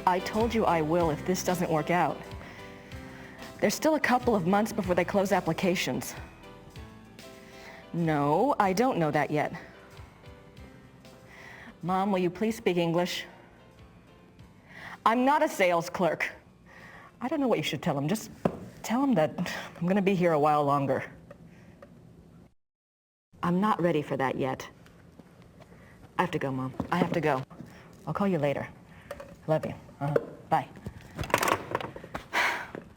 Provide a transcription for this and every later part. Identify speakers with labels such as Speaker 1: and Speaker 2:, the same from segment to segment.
Speaker 1: I told you I will if this doesn't work out. There's still a couple of months before they close applications. No, I don't know that yet. Mom, will you please speak English? I'm not a sales clerk. I don't know what you should tell him. Just tell him that I'm going to be here a while longer. I'm not ready for that yet. I have to go, Mom. I have to go. I'll call you later. Love you. Bye.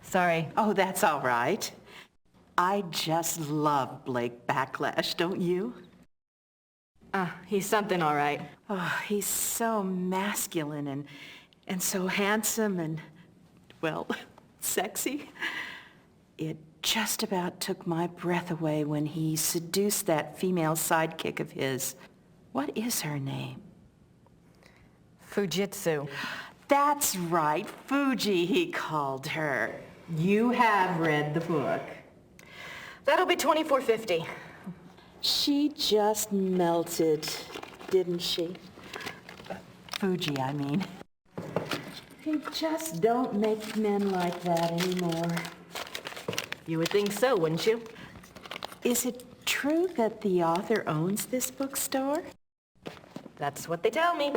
Speaker 1: Sorry.
Speaker 2: Oh, that's all right. I just love Blake Backlash, don't you?
Speaker 1: He's something all right.
Speaker 2: Oh, he's so masculine and so handsome and, well, sexy. It just about took my breath away when he seduced that female sidekick of his. What is her name?
Speaker 1: Fujitsu.
Speaker 2: That's right, Fuji, he called her. You have read the book.
Speaker 1: That'll be $24.50.
Speaker 2: She just melted, didn't she? Fuji, I mean. They just don't make men like that anymore.
Speaker 1: You would think so, wouldn't you?
Speaker 2: Is it true that the author owns this bookstore?
Speaker 1: That's what they tell me.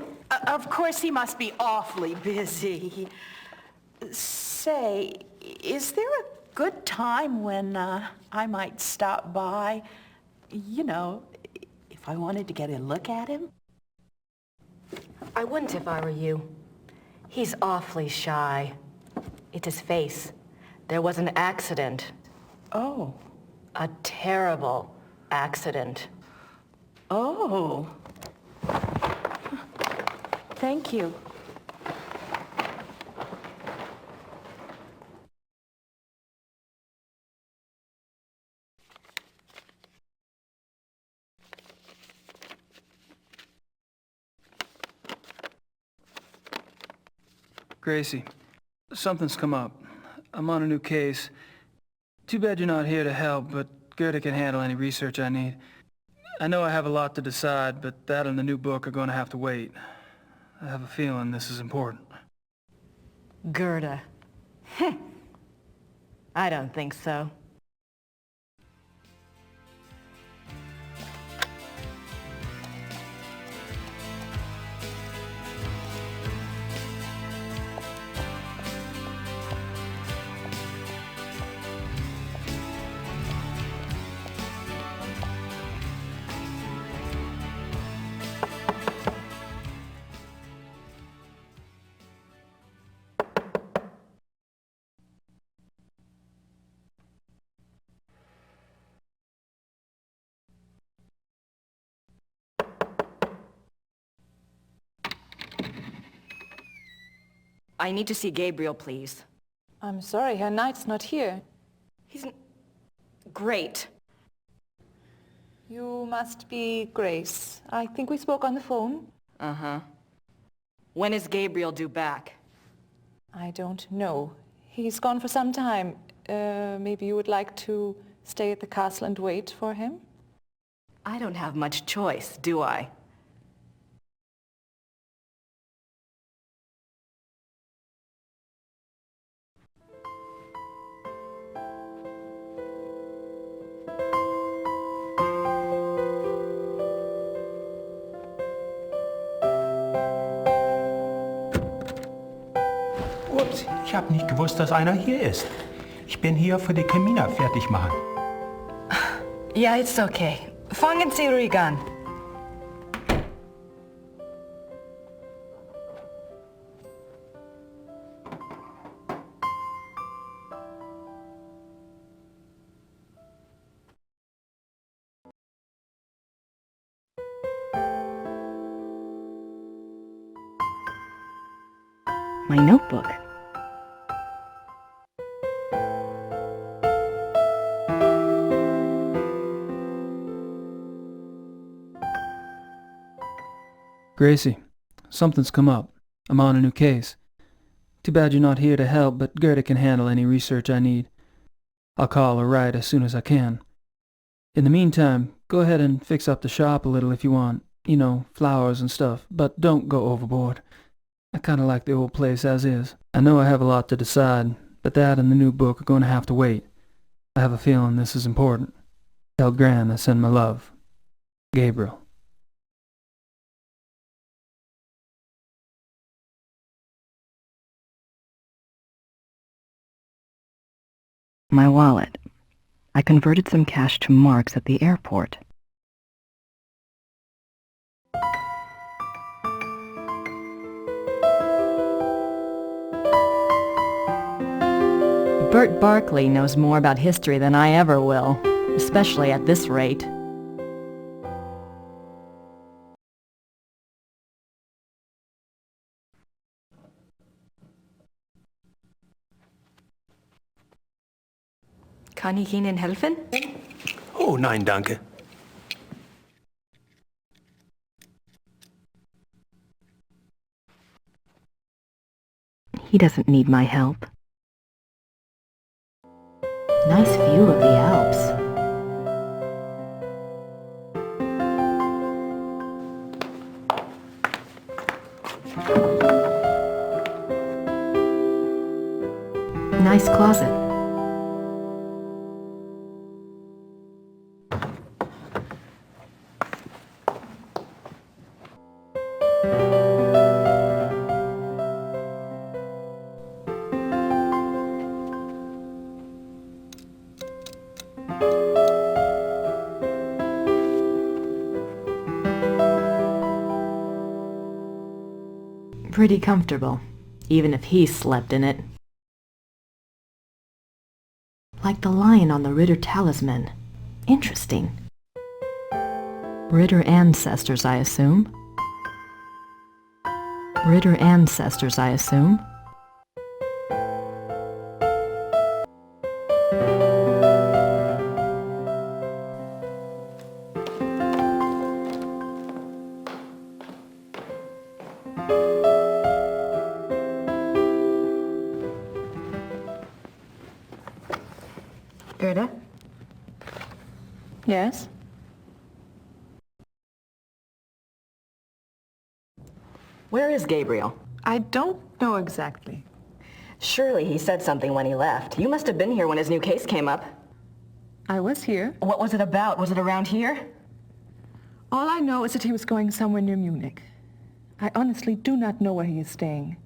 Speaker 2: Of course, he must be awfully busy. Say, is there a good time when I might stop by? You know, if I wanted to get a look at him?
Speaker 1: I wouldn't if I were you. He's awfully shy. It's his face. There was an accident.
Speaker 2: Oh.
Speaker 1: A terrible accident.
Speaker 2: Oh. Thank you.
Speaker 3: Gracie, something's come up. I'm on a new case. Too bad you're not here to help, but Gerda can handle any research I need. I know I have a lot to decide, but that and the new book are going to have to wait. I have a feeling this is important.
Speaker 1: Gerda. I don't think so. I need to see Gabriel, please.
Speaker 4: I'm sorry, Herr Knight's not here.
Speaker 1: Great.
Speaker 4: You must be Grace. I think we spoke on the phone.
Speaker 1: Uh-huh. When is Gabriel due back?
Speaker 4: I don't know. He's gone for some time. Maybe you would like to stay at the castle and wait for him?
Speaker 1: I don't have much choice, do I?
Speaker 5: Ups, ich habe nicht gewusst, dass einer hier ist. Ich bin hier für die Kamina fertig machen.
Speaker 1: Yeah, it's okay. Fangen Sie ruhig an. My notebook.
Speaker 3: Gracie, something's come up. I'm on a new case. Too bad you're not here to help, but Gerda can handle any research I need. I'll call or write as soon as I can. In the meantime, go ahead and fix up the shop a little if you want. You know, flowers and stuff, but don't go overboard. I kind of like the old place as is. I know I have a lot to decide, but that and the new book are going to have to wait. I have a feeling this is important. Tell Gran I send my love. Gabriel.
Speaker 1: My wallet. I converted some cash to marks at the airport. Bert Barkley knows more about history than I ever will, especially at this rate. Kann ich Ihnen helfen?
Speaker 5: Oh, nein, danke.
Speaker 1: He doesn't need my help. Nice view of the Alps. Nice closet. Pretty comfortable, even if he slept in it. Like the lion on the Ritter talisman. Interesting. Ritter ancestors, I assume. Ritter ancestors, I assume. Gerda?
Speaker 4: Yes?
Speaker 1: Where is Gabriel?
Speaker 4: I don't know exactly.
Speaker 1: Surely he said something when he left. You must have been here when his new case came up.
Speaker 4: I was here.
Speaker 1: What was it about? Was it around here?
Speaker 4: All I know is that he was going somewhere near Munich. I honestly do not know where he is staying.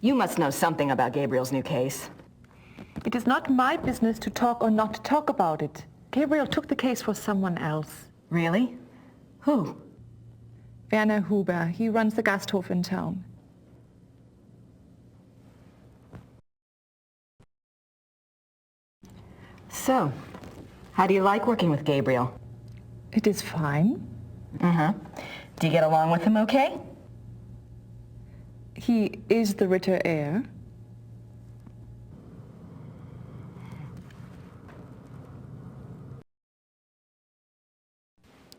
Speaker 1: You must know something about Gabriel's new case.
Speaker 4: It is not my business to talk or not to talk about it. Gabriel took the case for someone else.
Speaker 1: Really? Who?
Speaker 4: Werner Huber. He runs the Gasthof in town.
Speaker 1: So, how do you like working with Gabriel?
Speaker 4: It is fine.
Speaker 1: Uh-huh. Do you get along with him okay?
Speaker 4: He is the Ritter heir.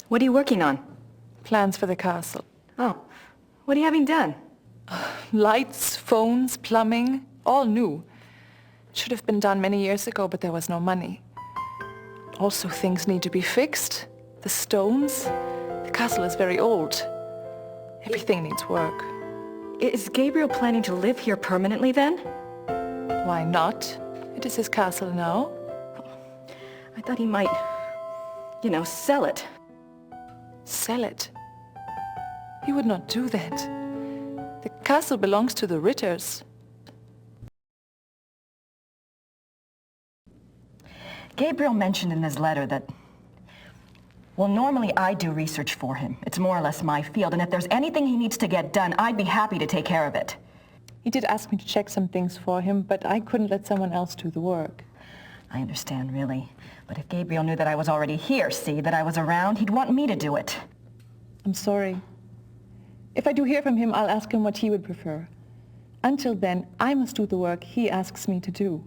Speaker 1: What are you working on?
Speaker 4: Plans for the castle.
Speaker 1: Oh, what are you having done?
Speaker 4: Lights, phones, plumbing, all new. Should have been done many years ago, but there was no money. Also, things need to be fixed. The stones. The castle is very old. Everything needs work.
Speaker 1: Is Gabriel planning to live here permanently then?
Speaker 4: Why not? It is his castle now.
Speaker 1: I thought he might, sell it.
Speaker 4: Sell it? He would not do that. The castle belongs to the Ritters.
Speaker 1: Gabriel mentioned in his letter that, well, normally I do research for him. It's more or less my field, and if there's anything he needs to get done, I'd be happy to take care of it.
Speaker 4: He did ask me to check some things for him, but I couldn't let someone else do the work.
Speaker 1: I understand, really. But if Gabriel knew that I was already here, that I was around, he'd want me to do it.
Speaker 4: I'm sorry. If I do hear from him, I'll ask him what he would prefer. Until then, I must do the work he asks me to do.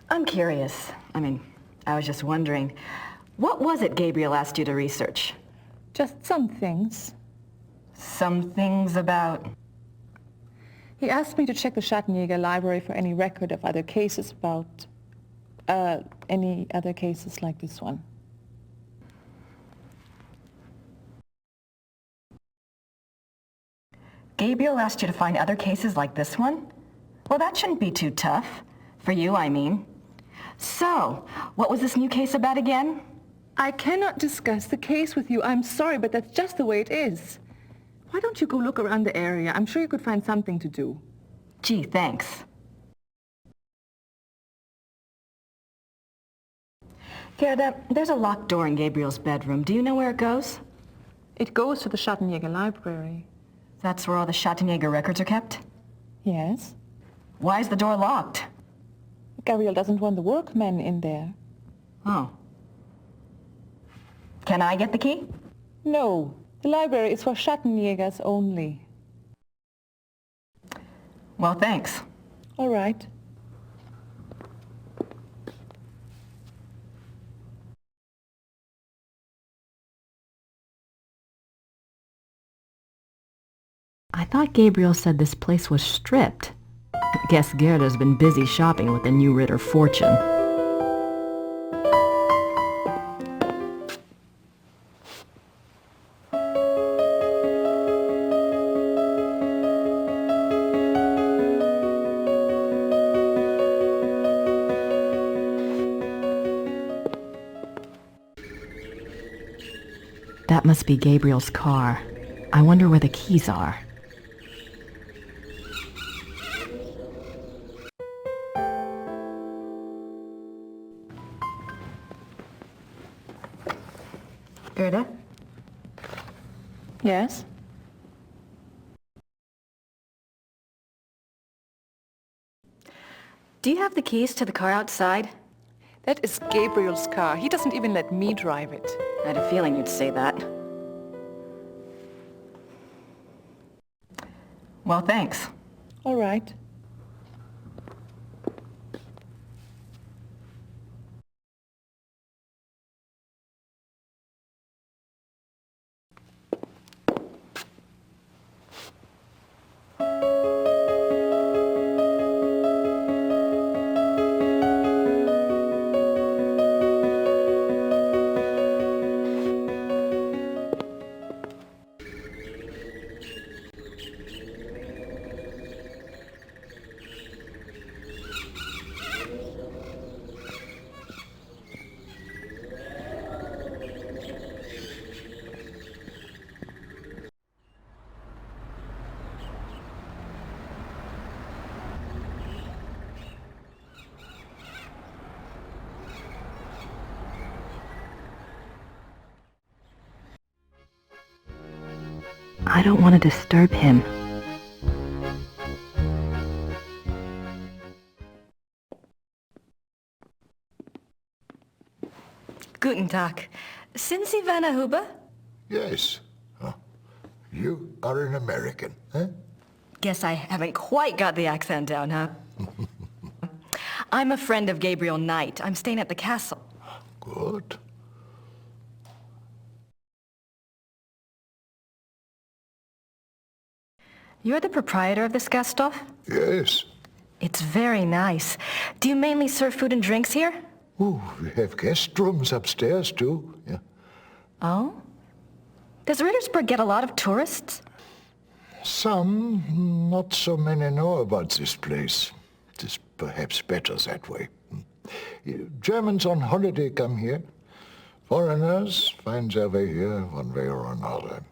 Speaker 1: I'm curious. I was just wondering, what was it Gabriel asked you to research?
Speaker 4: Just some things.
Speaker 1: Some things about...
Speaker 4: He asked me to check the Schattenjäger library for any record of other cases about... any other cases like this one.
Speaker 1: Gabriel asked you to find other cases like this one? Well, that shouldn't be too tough. For you, I mean. So, what was this new case about again?
Speaker 4: I cannot discuss the case with you. I'm sorry, but that's just the way it is. Why don't you go look around the area? I'm sure you could find something to do.
Speaker 1: Gee, thanks. Gerda, there's a locked door in Gabriel's bedroom. Do you know where it goes?
Speaker 4: It goes to the Schattenjäger library.
Speaker 1: That's where all the Schattenjäger records are kept?
Speaker 4: Yes?
Speaker 1: Why is the door locked?
Speaker 4: Gabriel doesn't want the workmen in there.
Speaker 1: Oh. Can I get the key?
Speaker 4: No. The library is for Schattenjägers only.
Speaker 1: Well, thanks.
Speaker 4: All right.
Speaker 1: I thought Gabriel said this place was stripped. Guess Gerda's been busy shopping with the new Ritter fortune. That must be Gabriel's car. I wonder where the keys are. Gerda?
Speaker 4: Yes?
Speaker 1: Do you have the keys to the car outside?
Speaker 4: That is Gabriel's car. He doesn't even let me drive it.
Speaker 1: I had a feeling you'd say that. Well, thanks.
Speaker 4: All right.
Speaker 1: I don't want to disturb him. Guten Tag. Sind Sie Werner Huber?
Speaker 6: Yes. Huh. You are an American, huh?
Speaker 1: Guess I haven't quite got the accent down, huh? I'm a friend of Gabriel Knight. I'm staying at the castle.
Speaker 6: Good.
Speaker 1: You're the proprietor of this Gasthof?
Speaker 6: Yes.
Speaker 1: It's very nice. Do you mainly serve food and drinks here?
Speaker 6: Oh, we have guest rooms upstairs, too. Yeah.
Speaker 1: Oh? Does Rittersburg get a lot of tourists?
Speaker 6: Some, not so many know about this place. It is perhaps better that way. Germans on holiday come here. Foreigners find their way here one way or another.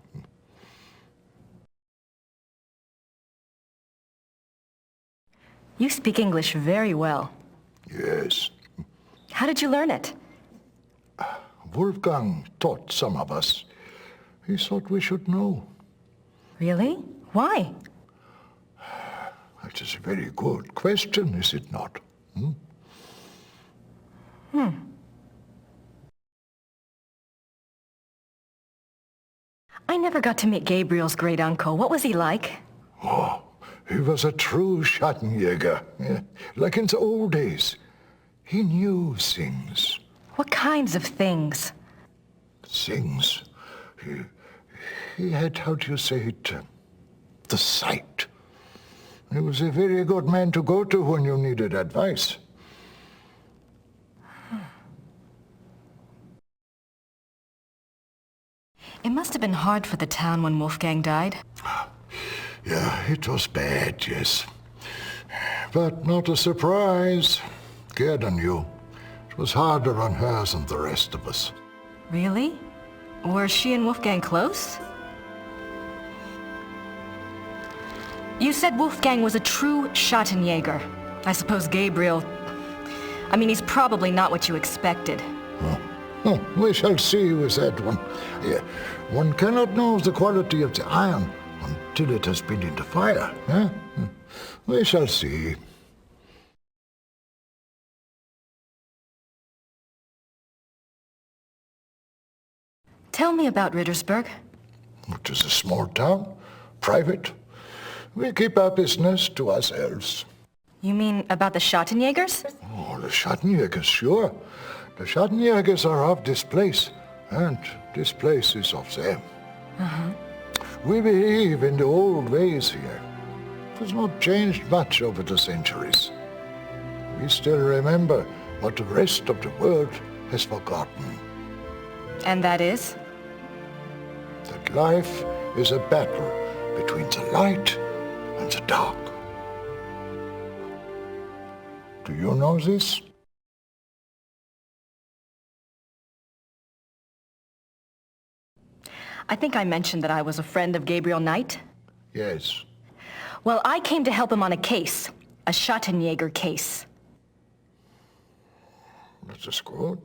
Speaker 1: You speak English very well.
Speaker 6: Yes.
Speaker 1: How did you learn it?
Speaker 6: Wolfgang taught some of us. He thought we should know.
Speaker 1: Really? Why?
Speaker 6: That is a very good question, is it not?
Speaker 1: I never got to meet Gabriel's great uncle. What was he like?
Speaker 6: Oh, he was a true Schattenjäger, yeah, like in the old days. He knew things.
Speaker 1: What kinds of things?
Speaker 6: Things. He had, how do you say it, the sight. He was a very good man to go to when you needed advice.
Speaker 1: It must have been hard for the town when Wolfgang died.
Speaker 6: Yeah, it was bad, yes. But not a surprise. Gerda knew. It was harder on her than the rest of us.
Speaker 1: Really? Were she and Wolfgang close? You said Wolfgang was a true Schattenjäger. I suppose Gabriel... I mean, he's probably not what you expected.
Speaker 6: Oh, we shall see with that one. Yeah, one cannot know the quality of the iron until it has been in the fire. Eh? We shall see.
Speaker 1: Tell me about Rittersberg.
Speaker 6: It is a small town, private. We keep our business to ourselves.
Speaker 1: You mean about the Schattenjägers?
Speaker 6: Oh, the Schattenjägers, sure. The Schattenjägers are of this place, and this place is of them. We believe in the old ways here. It has not changed much over the centuries. We still remember what the rest of the world has forgotten.
Speaker 1: And that is?
Speaker 6: That life is a battle between the light and the dark. Do you know this?
Speaker 1: I think I mentioned that I was a friend of Gabriel Knight.
Speaker 6: Yes.
Speaker 1: Well, I came to help him on a case. A Schattenjäger case.
Speaker 6: That is good.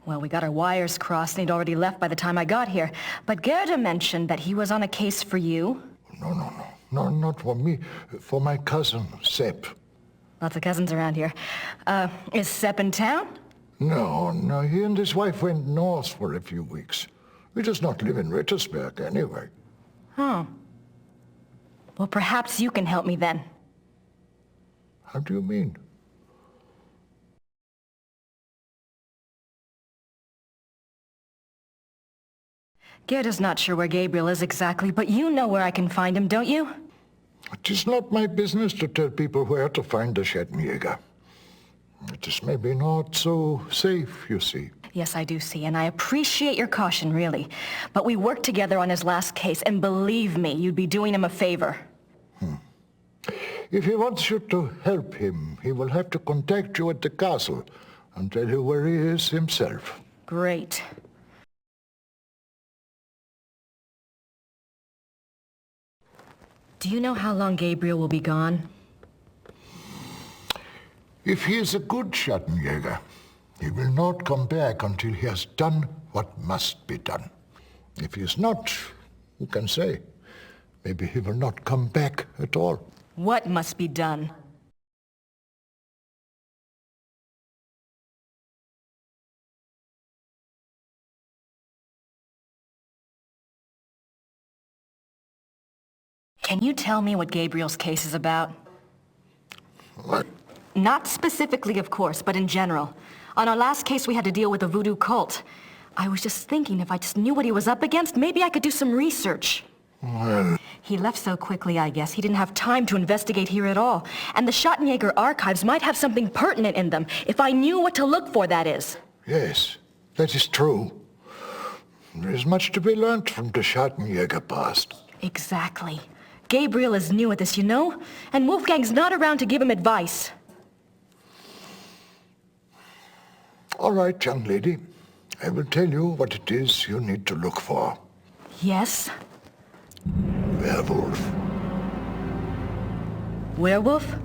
Speaker 1: Well, we got our wires crossed and he'd already left by the time I got here. But Gerda mentioned that he was on a case for you.
Speaker 6: No, not for me. For my cousin, Sepp.
Speaker 1: Lots of cousins around here. Is Sepp in town?
Speaker 6: No, he and his wife went north for a few weeks. He does not live in Rittersberg anyway.
Speaker 1: Oh. Well, perhaps you can help me then.
Speaker 6: How do you mean?
Speaker 1: Gerda's not sure where Gabriel is exactly, but you know where I can find him, don't you?
Speaker 6: It is not my business to tell people where to find the Schattenjäger. It is maybe not so safe, you see.
Speaker 1: Yes, I do see, and I appreciate your caution, really. But we worked together on his last case, and believe me, you'd be doing him a favor.
Speaker 6: If he wants you to help him, he will have to contact you at the castle and tell you where he is himself.
Speaker 1: Great. Do you know how long Gabriel will be gone?
Speaker 6: If he is a good Schattenjäger, he will not come back until he has done what must be done. If he is not, who can say? Maybe he will not come back at all.
Speaker 1: What must be done? Can you tell me what Gabriel's case is about?
Speaker 6: What?
Speaker 1: Not specifically, of course, but in general. On our last case, we had to deal with a voodoo cult. I was just thinking if I just knew what he was up against, maybe I could do some research.
Speaker 6: Well,
Speaker 1: He left so quickly, I guess. He didn't have time to investigate here at all. And the Schattenjäger archives might have something pertinent in them, if I knew what to look for, that is.
Speaker 6: yes, that is true. There is much to be learned from the Schattenjäger past.
Speaker 1: Exactly. Gabriel is new at this, you know? And Wolfgang's not around to give him advice.
Speaker 6: All right, young lady. I will tell you what it is you need to look for.
Speaker 1: Yes?
Speaker 6: Werewolf.
Speaker 1: Werewolf?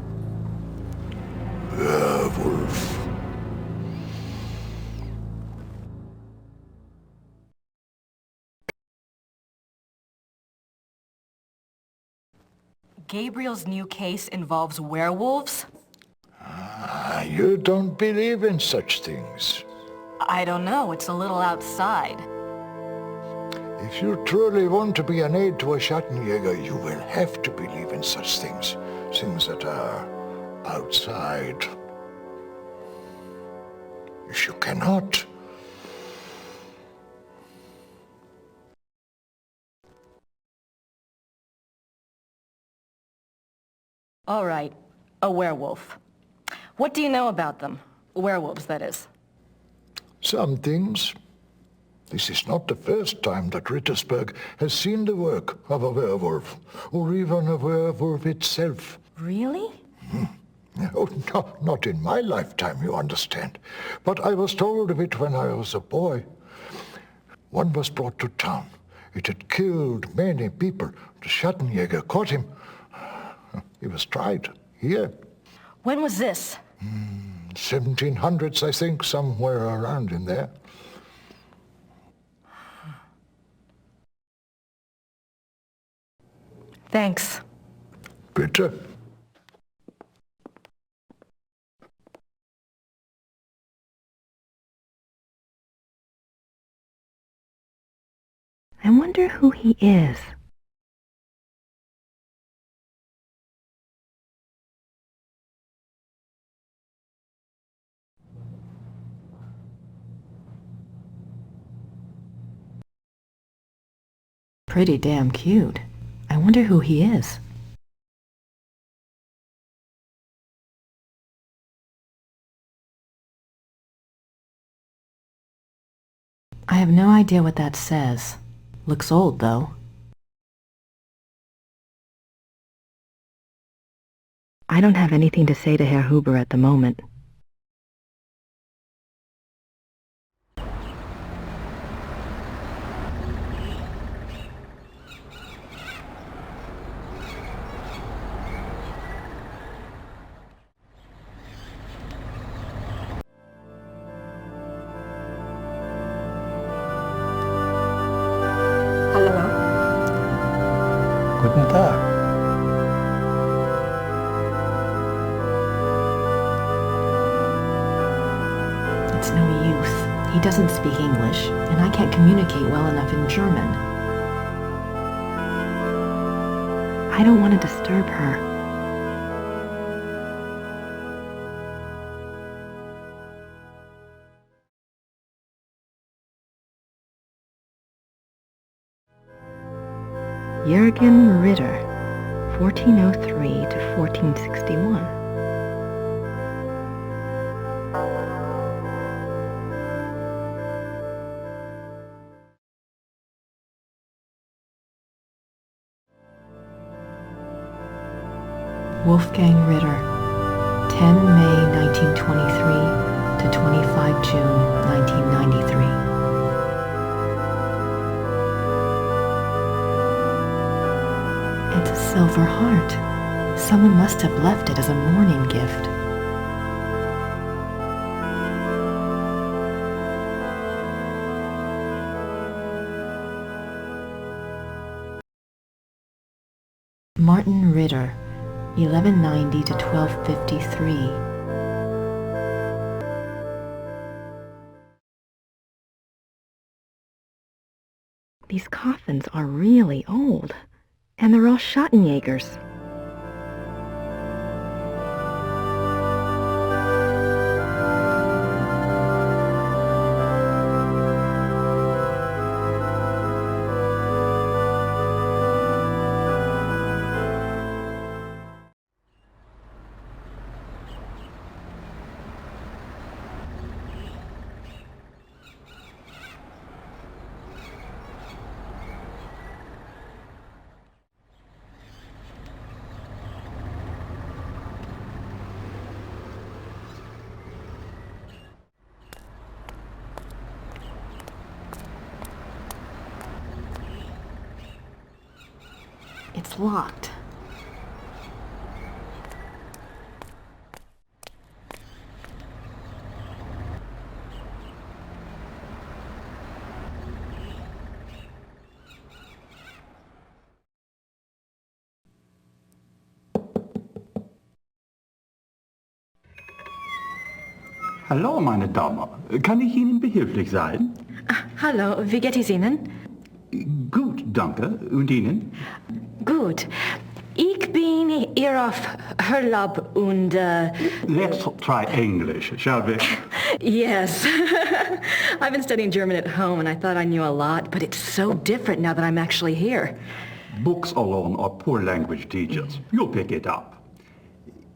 Speaker 6: Werewolf.
Speaker 1: Gabriel's new case involves werewolves?
Speaker 6: You don't believe in such things.
Speaker 1: I don't know. It's a little outside.
Speaker 6: If you truly want to be an aid to a Schattenjäger, you will have to believe in such things. Things that are outside. If you cannot,
Speaker 1: All right, a werewolf. What do you know about them? Werewolves, that is.
Speaker 6: Some things. This is not the first time that Rittersberg has seen the work of a werewolf, or even a werewolf itself.
Speaker 1: Really?
Speaker 6: Oh, no, not in my lifetime, you understand. But I was told of it when I was a boy. One was brought to town. It had killed many people. The Schattenjäger caught him. He was tried here.
Speaker 1: When was this?
Speaker 6: 1700s, I think, somewhere around in there.
Speaker 1: Thanks.
Speaker 6: Bitte.
Speaker 1: I wonder who he is.
Speaker 7: Pretty damn cute. I wonder who he is. I have no idea what that says. Looks old, though.
Speaker 1: I don't have anything to say to Herr Huber at the moment.
Speaker 5: Guten Tag.
Speaker 7: It's no use. He doesn't speak English, and I can't communicate well enough in German.
Speaker 1: I don't want to disturb her. Jürgen Ritter, 1403 to 1461.
Speaker 7: Wolfgang Ritter, 10 May 1923 to 25 June 1993. It's a silver heart. Someone must have left it as a mourning gift. Martin Ritter, 1190 to 1253.
Speaker 1: These coffins are really old, and they're all Schattenjägers.
Speaker 7: It's locked.
Speaker 8: Hallo, meine Dame. Kann ich Ihnen behilflich sein?
Speaker 1: Hallo, wie geht es Ihnen?
Speaker 8: Gut, danke. Und Ihnen?
Speaker 1: Gut. Ich bin hier auf Urlaub und
Speaker 8: Let's try English, shall we?
Speaker 1: yes. I've been studying German at home and I thought I knew a lot, but it's so different now that I'm actually here.
Speaker 8: Books alone are poor language teachers. You'll pick it up.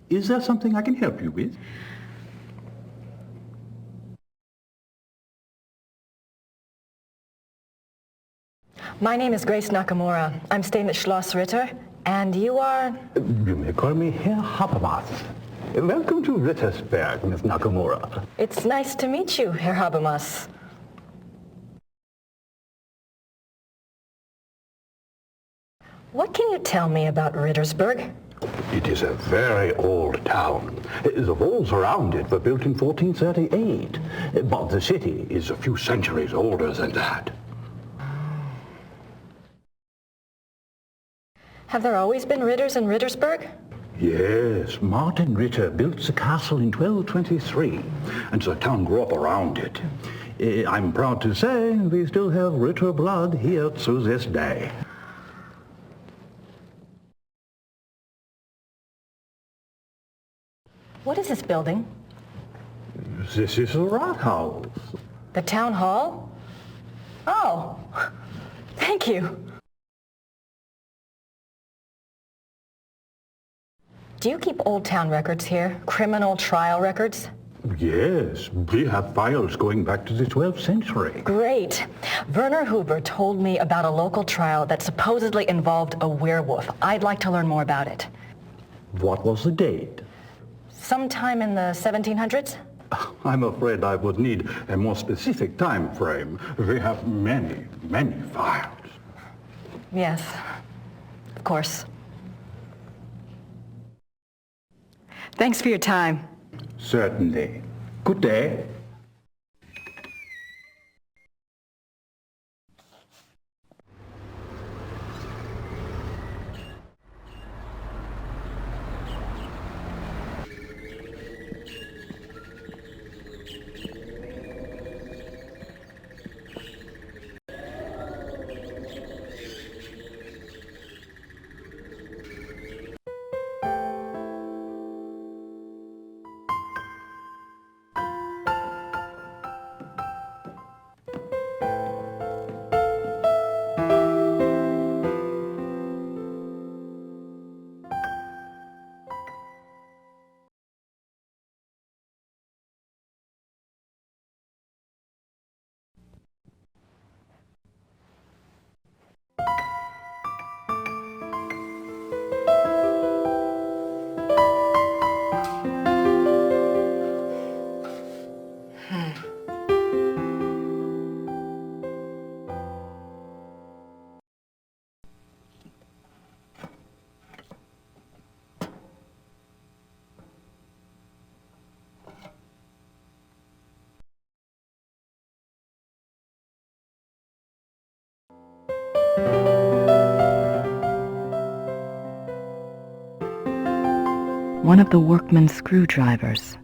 Speaker 8: Is there something I can help you with?
Speaker 1: My name is Grace Nakimura. I'm staying at Schloss Ritter, and you are...
Speaker 8: You may call me Herr Habermas. Welcome to Rittersberg, Miss Nakimura.
Speaker 1: It's nice to meet you, Herr Habermas. What can you tell me about Rittersberg?
Speaker 8: It is a very old town. The walls around it were built in 1438, but the city is a few centuries older than that.
Speaker 1: Have there always been Ritters in Rittersberg?
Speaker 8: Yes, Martin Ritter built the castle in 1223, and the town grew up around it. I'm proud to say we still have Ritter blood here to this day.
Speaker 1: What is this building?
Speaker 8: This is the Rathaus.
Speaker 1: The town hall? Oh, thank you. Do you keep old town records here? Criminal trial records?
Speaker 8: Yes, we have files going back to the 12th century.
Speaker 1: Great. Werner Huber told me about a local trial that supposedly involved a werewolf. I'd like to learn more about it.
Speaker 8: What was the date?
Speaker 1: Sometime in the 1700s?
Speaker 8: I'm afraid I would need a more specific time frame. We have many, many files.
Speaker 1: Yes, of course. Thanks for your time.
Speaker 8: Certainly. Good day.
Speaker 7: One of the workman's screwdrivers.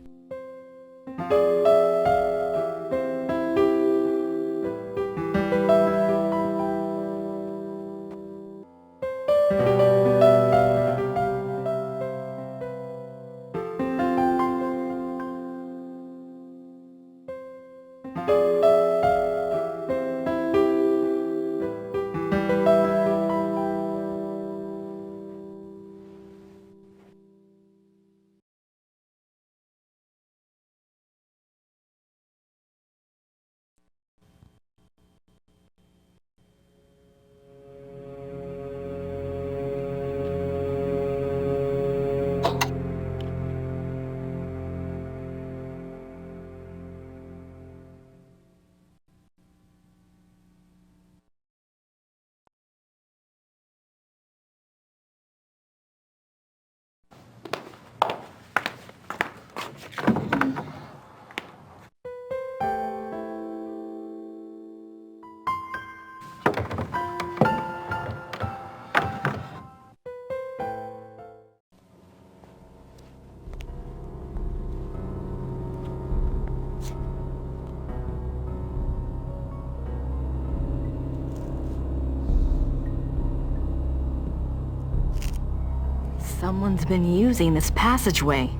Speaker 7: Someone's been using this passageway.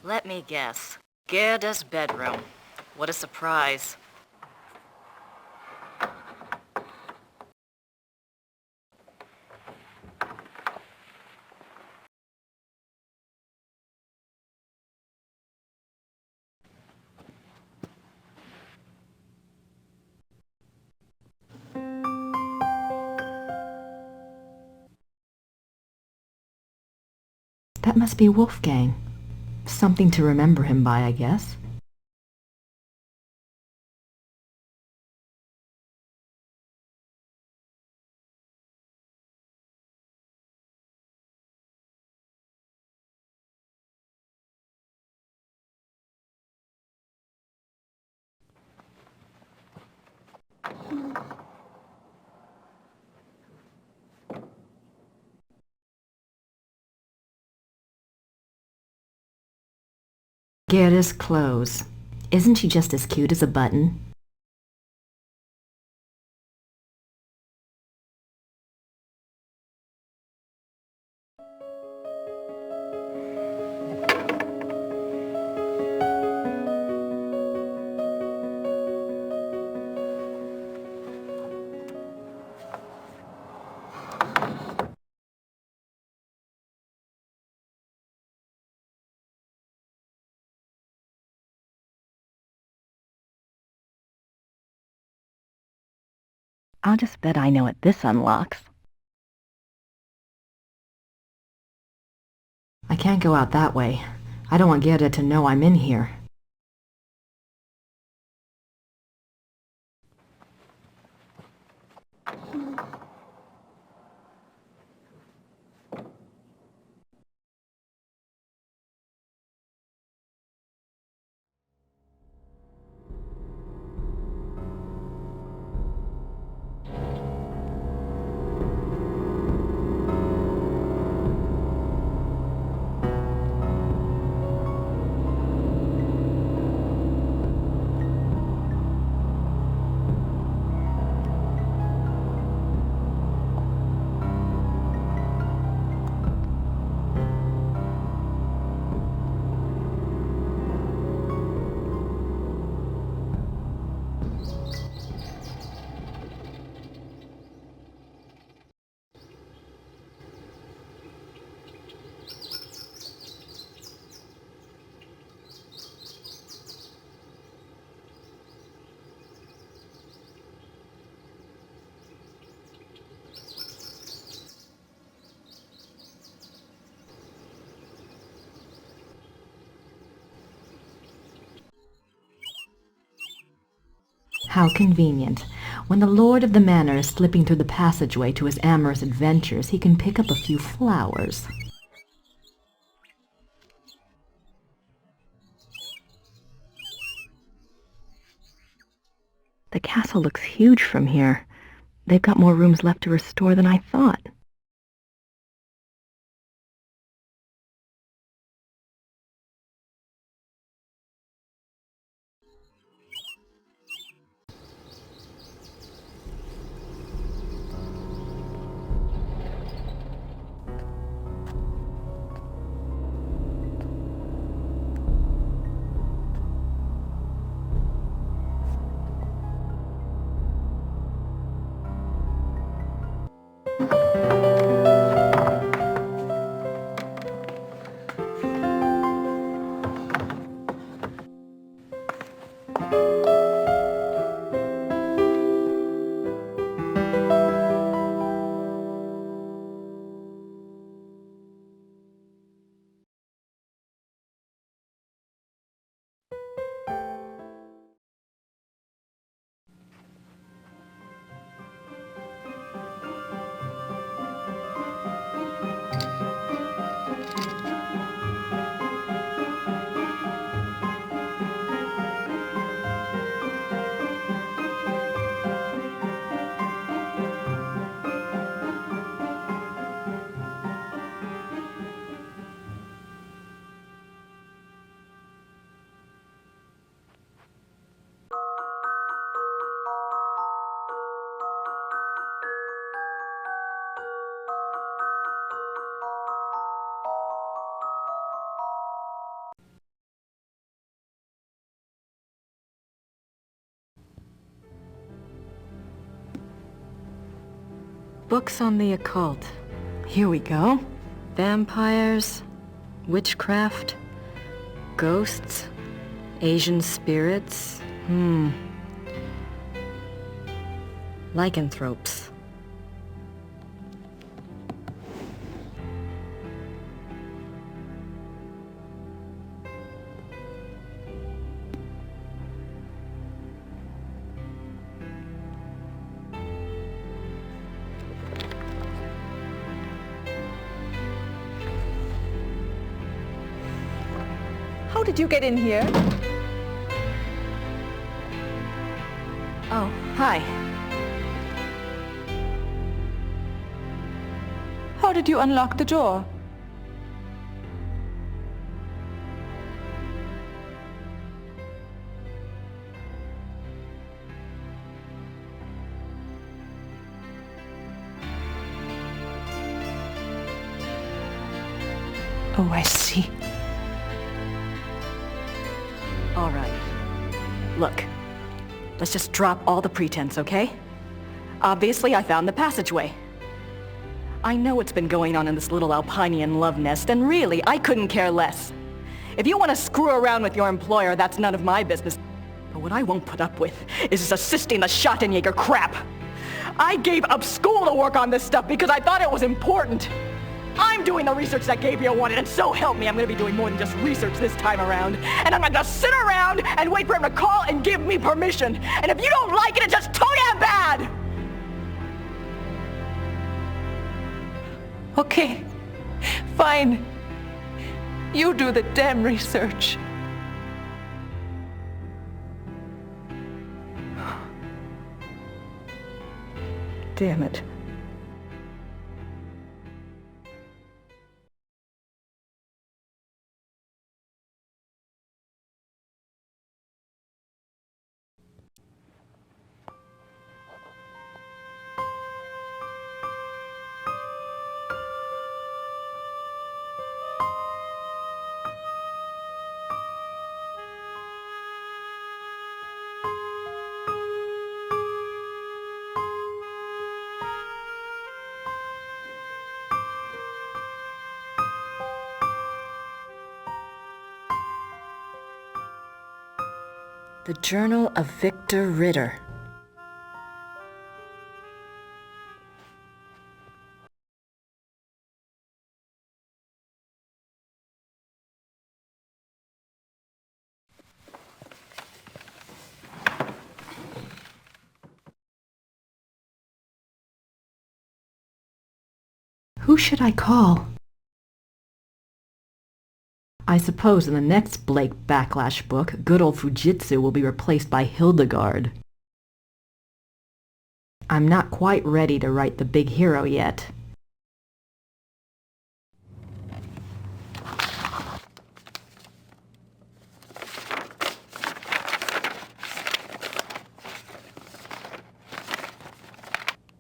Speaker 9: Let me guess. Gerda's bedroom.
Speaker 1: What a surprise.
Speaker 7: That must be Wolfgang. Something to remember him by, I guess. Gerda's clothes. Isn't she just as cute as a button? I'll just bet I know what this unlocks. I can't go out that way. I don't want Gerda to know I'm in here. How convenient. When the lord of the manor is slipping through the passageway to his amorous adventures, he can pick up a few flowers. The castle looks huge from here. They've got more rooms left to restore than I thought.
Speaker 1: Books on the occult. Here we go. Vampires, witchcraft, ghosts, Asian spirits. Lycanthropes.
Speaker 4: How did you get in here?
Speaker 1: Oh, hi.
Speaker 4: How did you unlock the door? Oh, I see.
Speaker 1: All right. Look, let's just drop all the pretense, okay? Obviously, I found the passageway. I know what's been going on in this little Alpinian love nest, and really, I couldn't care less. If you want to screw around with your employer, that's none of my business. But what I won't put up with is this assisting the Schattenjäger crap. I gave up school to work on this stuff because I thought it was important. I'm doing the research that Gabriel wanted, and so help me, I'm going to be doing more than just research this time around. And I'm going to just sit around and wait for him to call and give me permission. And if you don't like it, it's just too damn bad!
Speaker 4: Okay, fine. You do the damn research.
Speaker 1: Damn it. The Journal of Victor Ritter.
Speaker 7: Who should I call? I suppose in the next Blake Backlash book, good old Fujitsu will be replaced by Hildegard. I'm not quite ready to write the big hero yet.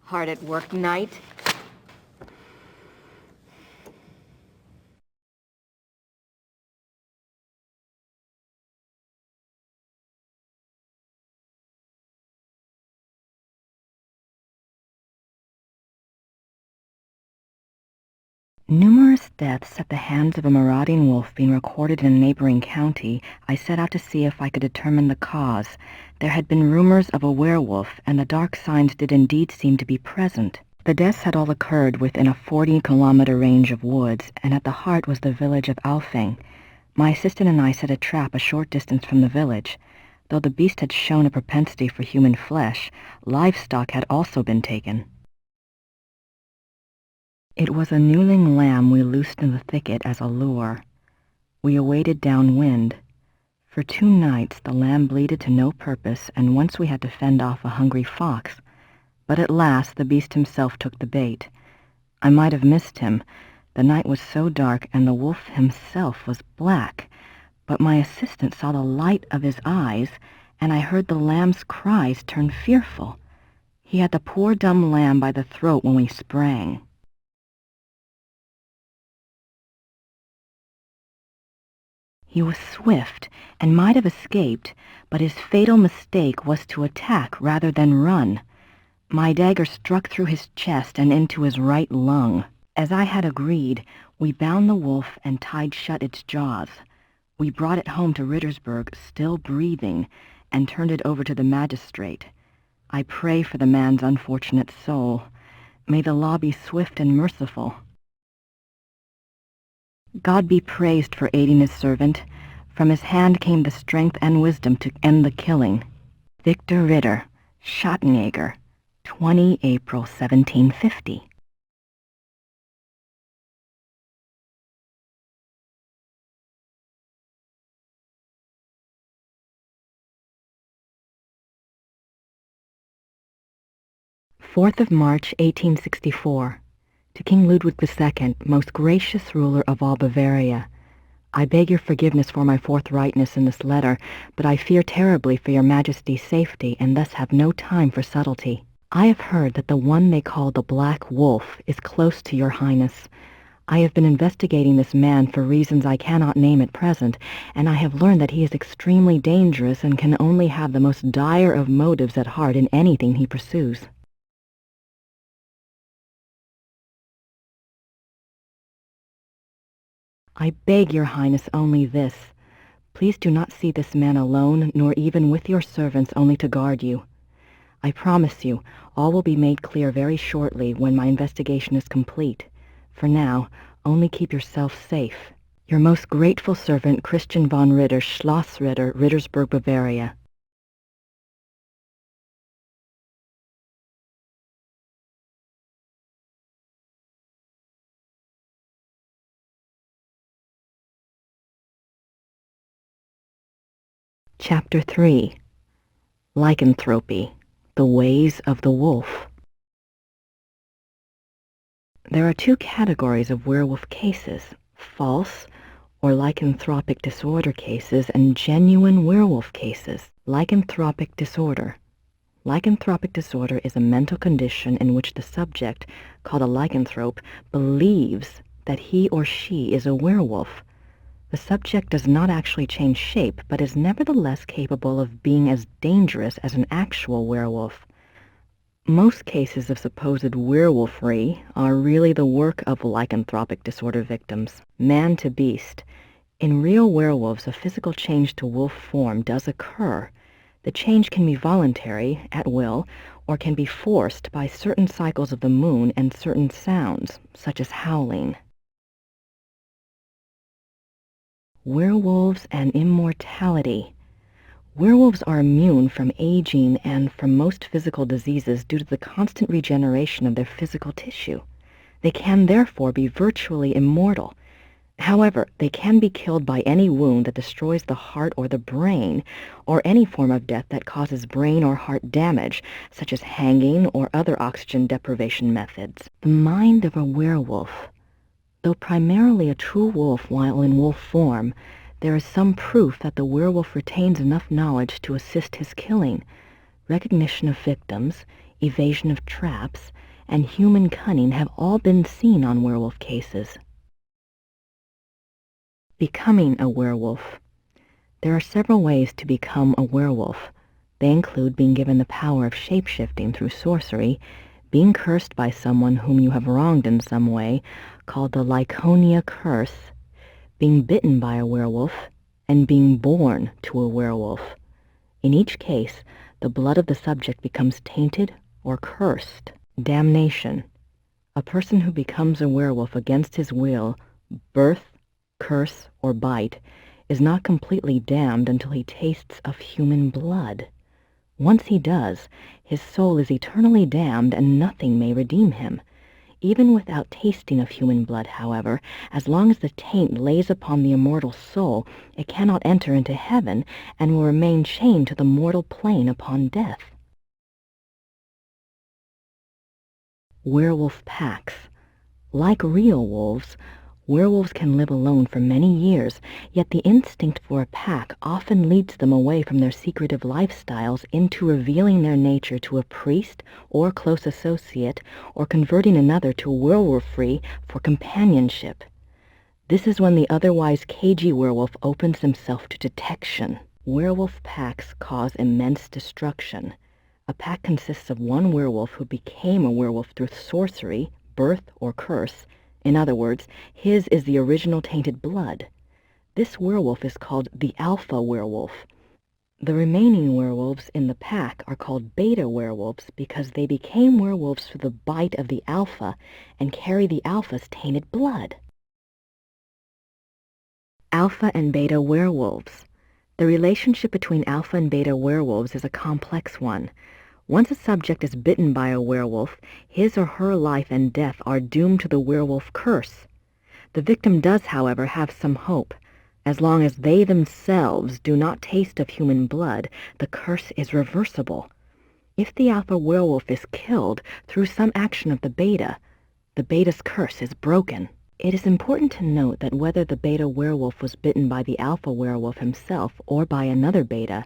Speaker 1: Hard at work night?
Speaker 9: Numerous deaths at the hands of a marauding wolf being recorded in a neighboring county, I set out to see if I could determine the cause. There had been rumors of a werewolf, and the dark signs did indeed seem to be present. The deaths had all occurred within a 40-kilometer range of woods, and at the heart was the village of Alfing. My assistant and I set a trap a short distance from the village. Though the beast had shown a propensity for human flesh, livestock had also been taken. It was a newling lamb we loosed in the thicket as a lure. We awaited downwind. For 2 nights the lamb bleated to no purpose, and once we had to fend off a hungry fox. But at last the beast himself took the bait. I might have missed him. The night was so dark, and the wolf himself was black. But my assistant saw the light of his eyes, and I heard the lamb's cries turn fearful. He had the poor dumb lamb by the throat when we sprang. He was swift and might have escaped, but his fatal mistake was to attack rather than run. My dagger struck through his chest and into his right lung. As I had agreed, we bound the wolf and tied shut its jaws. We brought it home to Rittersberg, still breathing, and turned it over to the magistrate. I pray for the man's unfortunate soul. May the law be swift and merciful. God be praised for aiding his servant. From his hand came the strength and wisdom to end the killing. Victor Ritter, Schattenjäger, 20 April 1750. Fourth of March, 1864. To King Ludwig II, most gracious ruler of all Bavaria. I beg your forgiveness for my forthrightness in this letter, but I fear terribly for your Majesty's safety and thus have no time for subtlety. I have heard that the one they call the Black Wolf is close to your Highness. I have been investigating this man for reasons I cannot name at present, and I have learned that he is extremely dangerous and can only have the most dire of motives at heart in anything he pursues. I beg your Highness only this. Please do not see this man alone, nor even with your servants only to guard you. I promise you, all will be made clear very shortly when my investigation is complete. For now, only keep yourself safe. Your most grateful servant, Christian von Ritter, Schloss Ritter, Rittersberg, Bavaria. Chapter 3. Lycanthropy, the Ways of the Wolf. There are two categories of werewolf cases, false or lycanthropic disorder cases and genuine werewolf cases. Lycanthropic disorder. Lycanthropic disorder is a mental condition in which the subject, called a lycanthrope, believes that he or she is a werewolf. The subject does not actually change shape, but is nevertheless capable of being as dangerous as an actual werewolf. Most cases of supposed werewolfery are really the work of lycanthropic disorder victims. Man to beast. In real werewolves, a physical change to wolf form does occur. The change can be voluntary, at will, or can be forced by certain cycles of the moon and certain sounds, such as howling. Werewolves and immortality. Werewolves are immune from aging and from most physical diseases due to the constant regeneration of their physical tissue. They can therefore be virtually immortal. However, they can be killed by any wound that destroys the heart or the brain, or any form of death that causes brain or heart damage, such as hanging or other oxygen deprivation methods. The mind of a werewolf. Though primarily a true wolf while in wolf form, there is some proof that the werewolf retains enough knowledge to assist his killing. Recognition of victims, evasion of traps, and human cunning have all been seen on werewolf cases. Becoming a werewolf. There are several ways to become a werewolf. They include being given the power of shape-shifting through sorcery, being cursed by someone whom you have wronged in some way, called the Lyconia curse, being bitten by a werewolf, and being born to a werewolf. In each case, the blood of the subject becomes tainted or cursed. Damnation. A person who becomes a werewolf against his will, birth, curse, or bite, is not completely damned until he tastes of human blood. Once he does, his soul is eternally damned and nothing may redeem him. Even without tasting of human blood, however, as long as the taint lays upon the immortal soul, it cannot enter into heaven and will remain chained to the mortal plane upon death. Werewolf packs. Like real wolves, werewolves can live alone for many years, yet the instinct for a pack often leads them away from their secretive lifestyles into revealing their nature to a priest or close associate, or converting another to werewolfery for companionship. This is when the otherwise cagey werewolf opens himself to detection. Werewolf packs cause immense destruction. A pack consists of one werewolf who became a werewolf through sorcery, birth, or curse. In other words, his is the original tainted blood. This werewolf is called the alpha werewolf. The remaining werewolves in the pack are called beta werewolves because they became werewolves through the bite of the alpha and carry the alpha's tainted blood. Alpha and beta werewolves. The relationship between alpha and beta werewolves is a complex one. Once a subject is bitten by a werewolf, his or her life and death are doomed to the werewolf curse. The victim does, however, have some hope. As long as they themselves do not taste of human blood, the curse is reversible. If the alpha werewolf is killed through some action of the beta's curse is broken. It is important to note that whether the beta werewolf was bitten by the alpha werewolf himself or by another beta,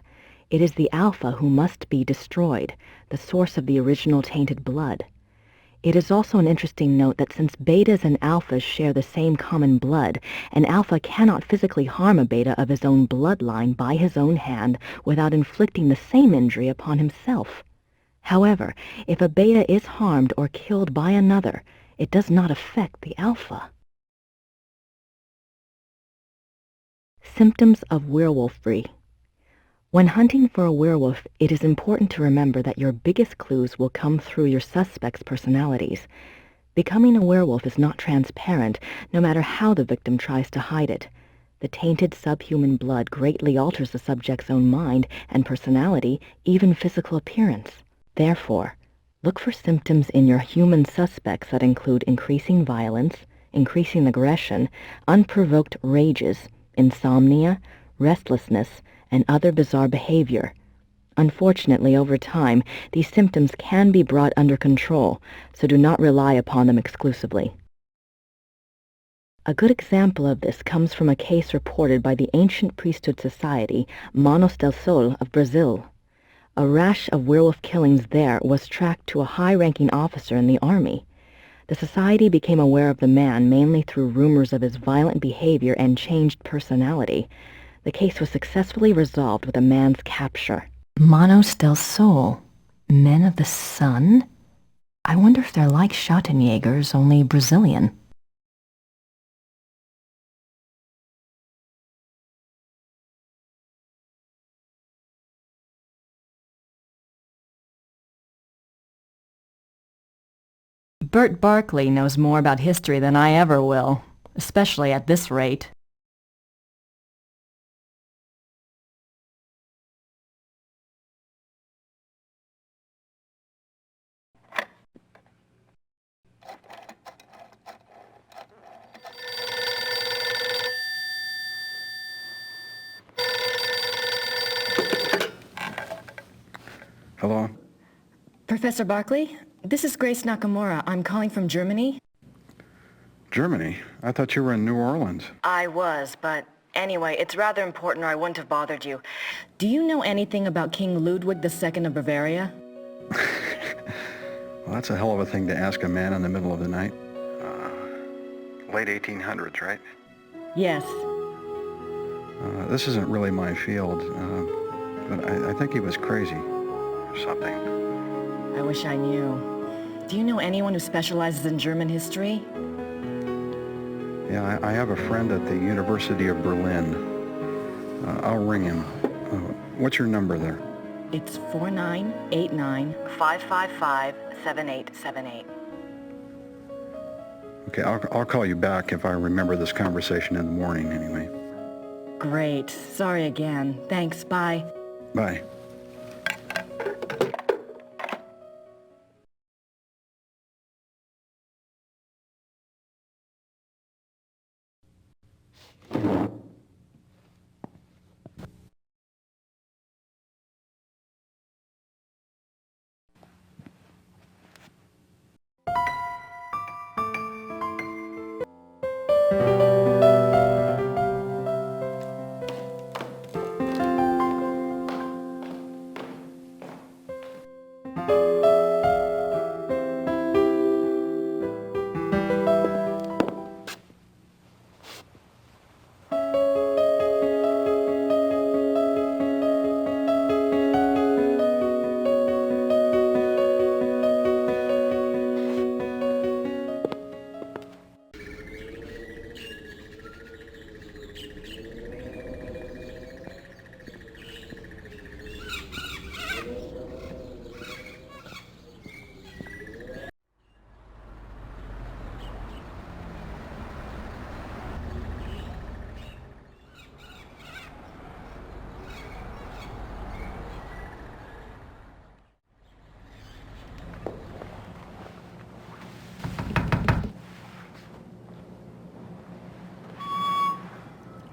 Speaker 9: it is the alpha who must be destroyed, the source of the original tainted blood. It is also an interesting note that since betas and alphas share the same common blood, an alpha cannot physically harm a beta of his own bloodline by his own hand without inflicting the same injury upon himself. However, if a beta is harmed or killed by another, it does not affect the alpha. Symptoms of werewolfery. When hunting for a werewolf, it is important to remember that your biggest clues will come through your suspects' personalities. Becoming a werewolf is not transparent, no matter how the victim tries to hide it. The tainted subhuman blood greatly alters the subject's own mind and personality, even physical appearance. Therefore, look for symptoms in your human suspects that include increasing violence, increasing aggression, unprovoked rages, insomnia, restlessness, and other bizarre behavior. Unfortunately, over time, these symptoms can be brought under control, so do not rely upon them exclusively. A good example of this comes from a case reported by the Ancient Priesthood Society, Manos del Sol of Brazil. A rash of werewolf killings there was tracked to a high-ranking officer in the army. The society became aware of the man mainly through rumors of his violent behavior and changed personality. The case was successfully resolved with a man's capture. Manos del Sol, men of the sun? I wonder if they're like Schattenjägers, only Brazilian.
Speaker 1: Bert Barkley knows more about history than I ever will, especially at this rate.
Speaker 10: Hello?
Speaker 1: Professor Barkley, this is Grace Nakimura. I'm calling from Germany.
Speaker 10: Germany? I thought you were in New Orleans.
Speaker 1: I was, but anyway, it's rather important or I wouldn't have bothered you. Do you know anything about King Ludwig II of Bavaria?
Speaker 10: Well, that's a hell of a thing to ask a man in the middle of the night. Late 1800s, right?
Speaker 1: Yes.
Speaker 10: This isn't really my field, but I think he was crazy or something.
Speaker 1: I wish I knew. Do you know anyone who specializes in German history?
Speaker 10: Yeah, I have a friend at the University of Berlin. I'll ring him. What's your number there?
Speaker 1: It's 4989-555-7878.
Speaker 10: Okay, I'll call you back if I remember this conversation in the morning anyway.
Speaker 1: Great. Sorry again. Thanks. Bye.
Speaker 10: Bye.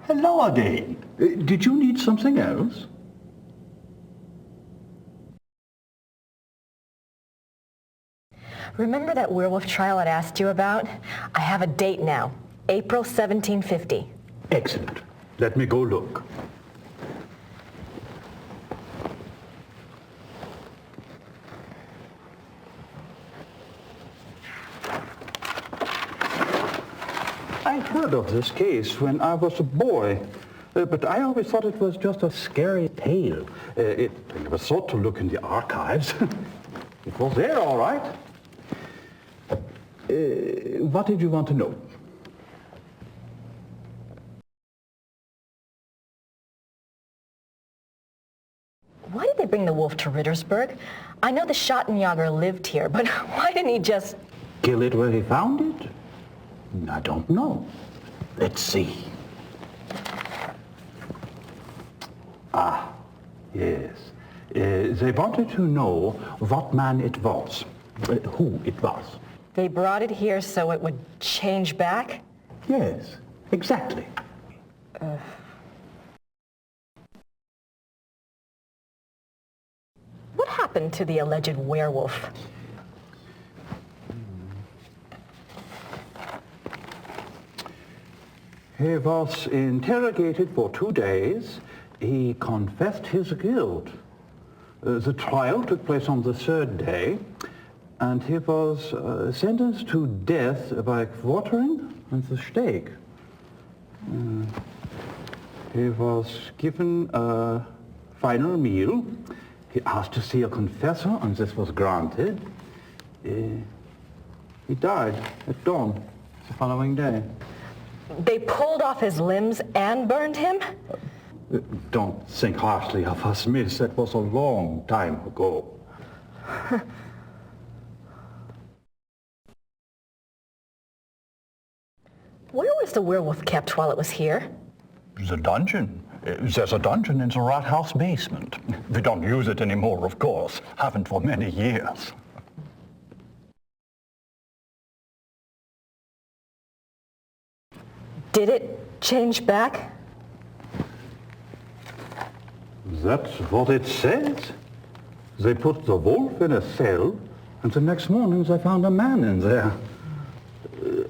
Speaker 8: Hello again. Did you need something else?
Speaker 7: Remember that werewolf trial I'd asked you about? I have a date now. April 1750.
Speaker 8: Excellent. Let me go look. I heard of this case when I was a boy, but I always thought it was just a scary tale. I never thought to look in the archives. It was there, all right. What did you want to know?
Speaker 7: Why did they bring the wolf to Rittersburg? I know the Schattenjäger lived here, but why didn't he just...
Speaker 8: Kill it where he found it? I don't know. Let's see. Ah, yes. They wanted to know what man it was, who it was.
Speaker 7: They brought it here so it would change back?
Speaker 8: Yes, exactly.
Speaker 7: What happened to the alleged werewolf?
Speaker 8: He was interrogated for 2 days. He confessed his guilt. The trial took place on the 3rd day, and he was sentenced to death by quartering and the stake. He was given a final meal. He asked to see a confessor, and this was granted. He died at dawn the following day.
Speaker 7: They pulled off his limbs and burned him?
Speaker 8: Don't think harshly of us, miss. That was a long time ago.
Speaker 7: Where was the werewolf kept while it was here?
Speaker 8: The dungeon. There's a dungeon in the Rathaus basement. We don't use it anymore, of course. Haven't for many years.
Speaker 7: Did it change back?
Speaker 8: That's what it says. They put the wolf in a cell, and the next morning they found a man in there.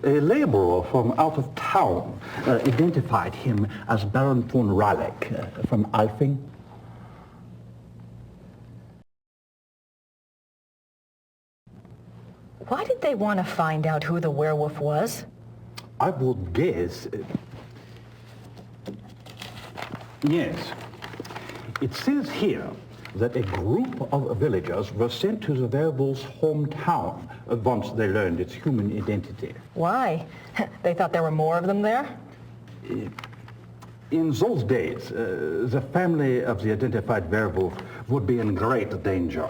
Speaker 8: A laborer from out of town identified him as Baron von Raleigh from Alfing.
Speaker 7: Why did they want to find out who the werewolf was?
Speaker 8: I would guess... Yes. It says here that a group of villagers were sent to the werewolf's hometown once they learned its human identity.
Speaker 7: Why? They thought there were more of them there?
Speaker 8: In those days, the family of the identified werewolf would be in great danger.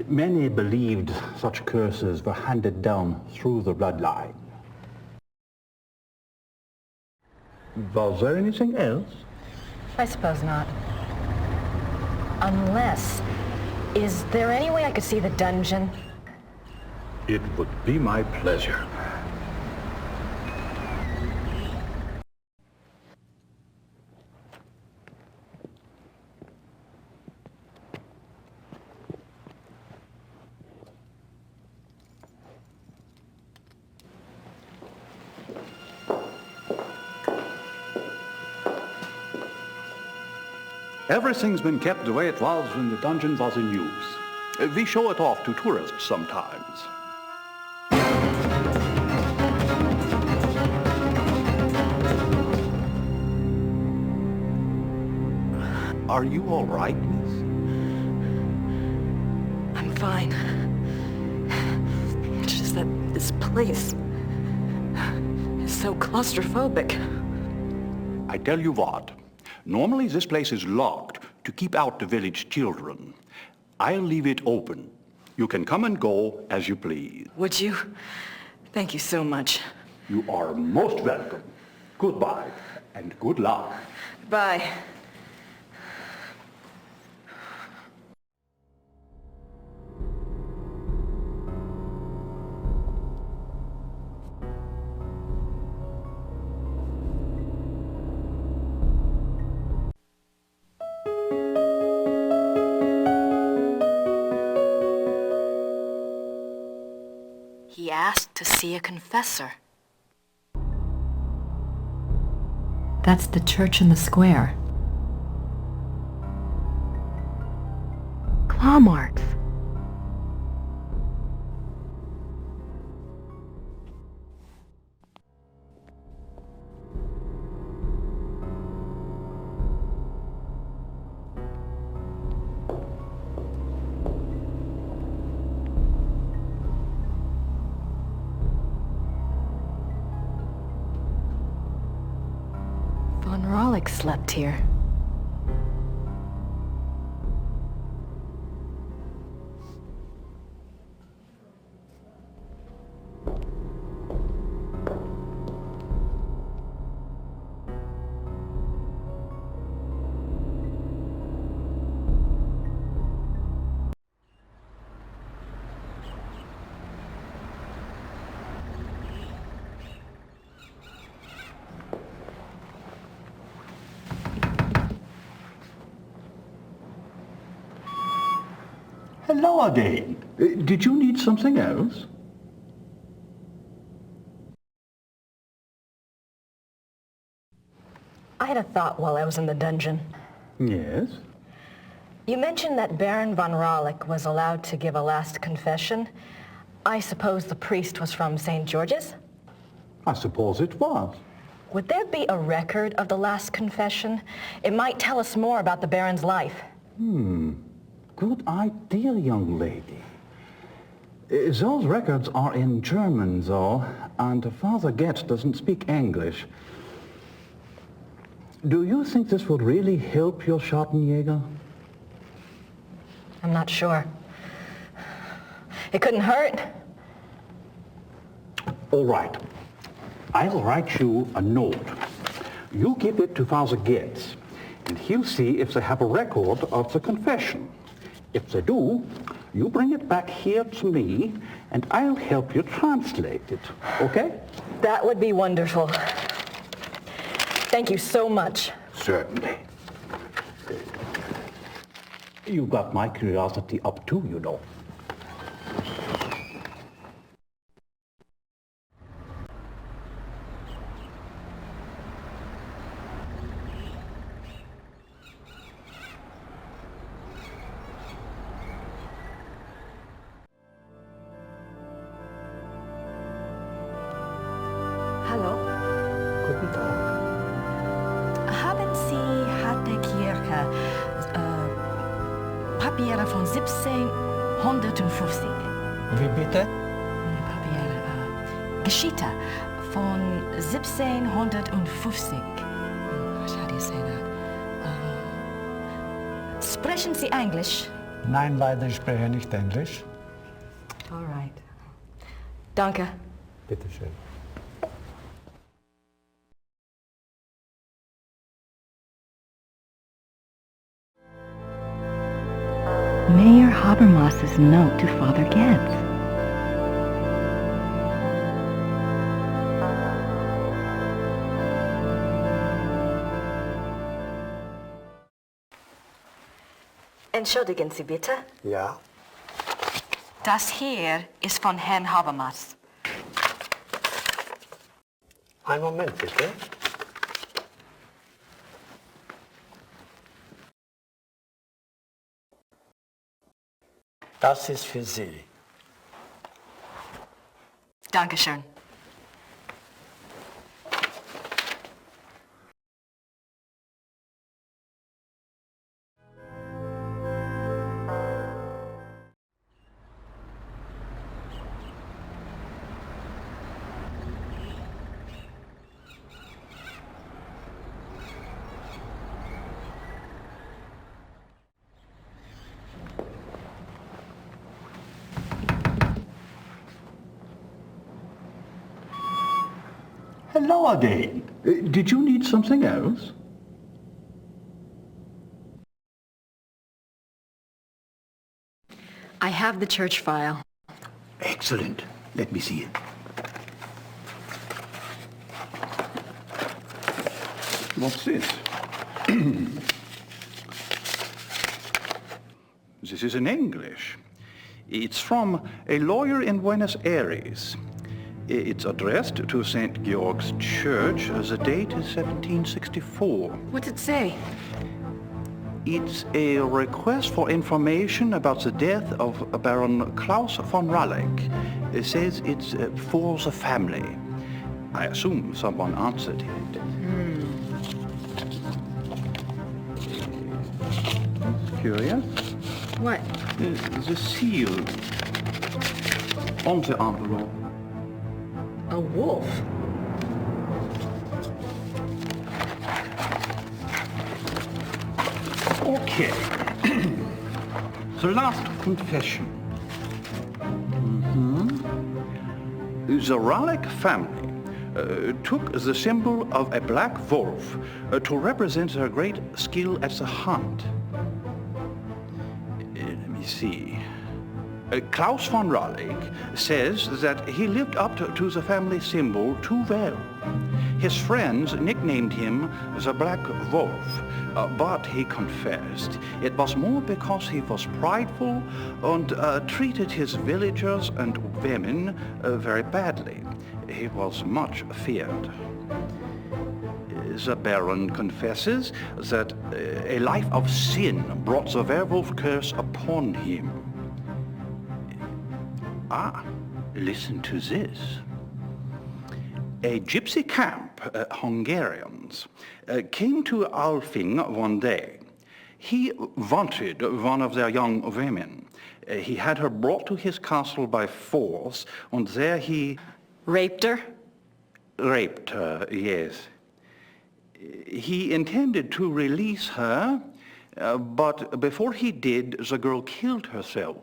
Speaker 8: Many believed such curses were handed down through the bloodline. Was there anything else?
Speaker 7: I suppose not. Unless... Is there any way I could see the dungeon?
Speaker 8: It would be my pleasure.
Speaker 11: Everything's been kept the way it was when the dungeon was in use. We show it off to tourists sometimes. Are you all right, miss?
Speaker 1: I'm fine. It's just that this place is so claustrophobic.
Speaker 11: I tell you what, normally this place is locked to keep out the village children. I'll leave it open. You can come and go as you please.
Speaker 1: Would you? Thank you so much.
Speaker 11: You are most welcome. Goodbye and good luck.
Speaker 1: Bye.
Speaker 7: He asked to see a confessor. That's the church in the square. Claw marks. Von Rollick slept here.
Speaker 11: Hello again. Did you need something else?
Speaker 1: I had a thought while I was in the dungeon.
Speaker 11: Yes?
Speaker 1: You mentioned that Baron von Rollick was allowed to give a last confession. I suppose the priest was from St. George's?
Speaker 11: I suppose it was.
Speaker 1: Would there be a record of the last confession? It might tell us more about the Baron's life.
Speaker 8: Good idea, young lady. Those records are in German, though, and Father Getz doesn't speak English. Do you think this would really help your Schattenjäger?
Speaker 1: I'm not sure. It couldn't hurt.
Speaker 8: All right. I'll write you a note. You give it to Father Getz, and he'll see if they have a record of the confession. If they do, you bring it back here to me, and I'll help you translate it, okay?
Speaker 1: That would be wonderful. Thank you so much.
Speaker 8: Certainly. You got my curiosity up too, you know.
Speaker 1: Hallo?
Speaker 5: Guten Tag.
Speaker 1: Haben Sie Schattenjäger Papiere von 1750?
Speaker 5: Wie bitte?
Speaker 1: Papiere, Geschichte von 1750. How do you say that? Sprechen Sie Englisch?
Speaker 5: Nein, leider, ich spreche nicht Englisch.
Speaker 1: All right. Danke.
Speaker 5: Bitte schön.
Speaker 9: Mayor Habermas's note to Father Getz.
Speaker 1: Entschuldigen Sie bitte.
Speaker 5: Ja.
Speaker 1: Das hier ist von Herrn Habermas.
Speaker 5: Einen Moment, bitte. Das ist für Sie.
Speaker 1: Dankeschön.
Speaker 11: Hello again. Did you need something else?
Speaker 1: I have the church file.
Speaker 11: Excellent. Let me see it. What's this? This is in English. It's from a lawyer in Buenos Aires. It's addressed to St. Georg's Church. The date is 1764.
Speaker 1: What's it say?
Speaker 11: It's a request for information about the death of Baron Klaus von Raleigh. It says it's for the family. I assume someone answered it. Curious?
Speaker 1: What?
Speaker 11: The seal on the envelope.
Speaker 1: A wolf?
Speaker 11: Okay. The last confession. The Raleigh family took the symbol of a black wolf to represent their great skill at the hunt. Let me see. Klaus von Raleigh says that he lived up to the family symbol too well. His friends nicknamed him the Black Wolf, but he confessed it was more because he was prideful and treated his villagers and women very badly. He was much feared. The Baron confesses that a life of sin brought the werewolf curse upon him. Listen to this. A gypsy camp, Hungarians, came to Alfing one day. He wanted one of their young women. He had her brought to his castle by force, and there he...
Speaker 1: Raped her?
Speaker 11: Raped her, yes. He intended to release her, but before he did, the girl killed herself.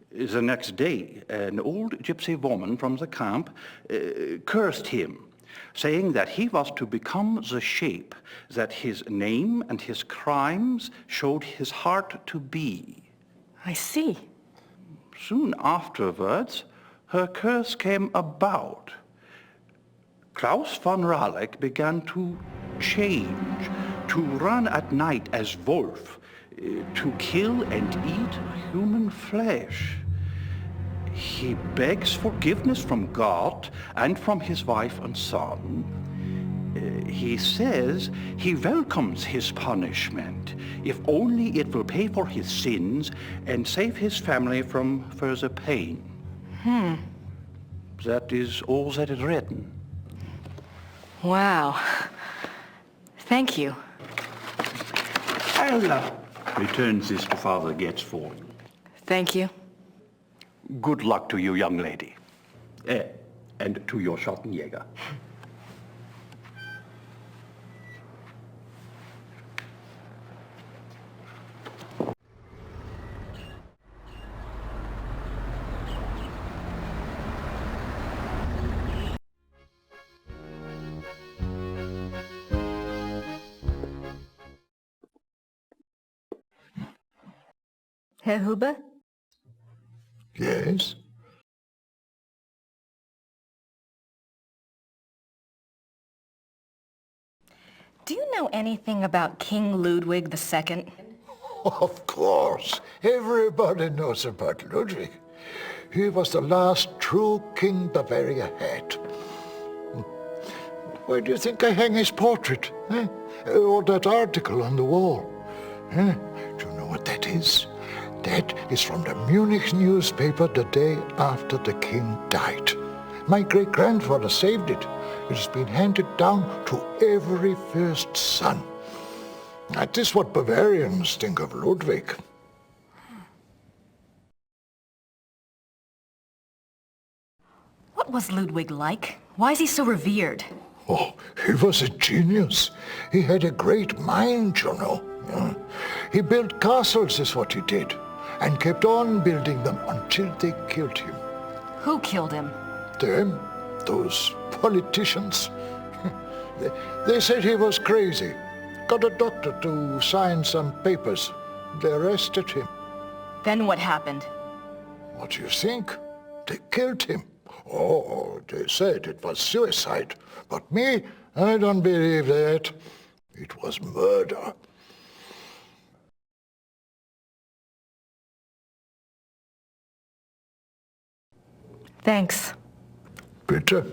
Speaker 11: The next day, an old gypsy woman from the camp cursed him, saying that he was to become the shape that his name and his crimes showed his heart to be.
Speaker 1: I see.
Speaker 11: Soon afterwards, her curse came about. Klaus von Raleigh began to change, to run at night as wolf, to kill and eat human flesh. He begs forgiveness from God and from his wife and son. He says he welcomes his punishment, if only it will pay for his sins and save his family from further pain. That is all that is written.
Speaker 1: Wow. Thank you.
Speaker 11: I'll return this to Father Getz for you.
Speaker 1: Thank you.
Speaker 11: Good luck to you, young lady. And to your Schattenjäger.
Speaker 1: Herr Huber?
Speaker 6: Yes?
Speaker 1: Do you know anything about King Ludwig II?
Speaker 6: Of course. Everybody knows about Ludwig. He was the last true king Bavaria had. Why do you think I hang his portrait? Eh? Or that article on the wall? Eh? Do you know what that is? That is from the Munich newspaper the day after the king died. My great-grandfather saved it. It has been handed down to every first son. That is what Bavarians think of Ludwig.
Speaker 1: What was Ludwig like? Why is he so revered?
Speaker 6: Oh, he was a genius. He had a great mind, you know. He built castles, is what he did, and kept on building them until they killed him.
Speaker 1: Who killed him?
Speaker 6: Them, those politicians. They said he was crazy. Got a doctor to sign some papers. They arrested him.
Speaker 1: Then what happened?
Speaker 6: What do you think? They killed him. Oh, they said it was suicide. But me, I don't believe that. It was murder.
Speaker 1: Thanks.
Speaker 6: Bitte?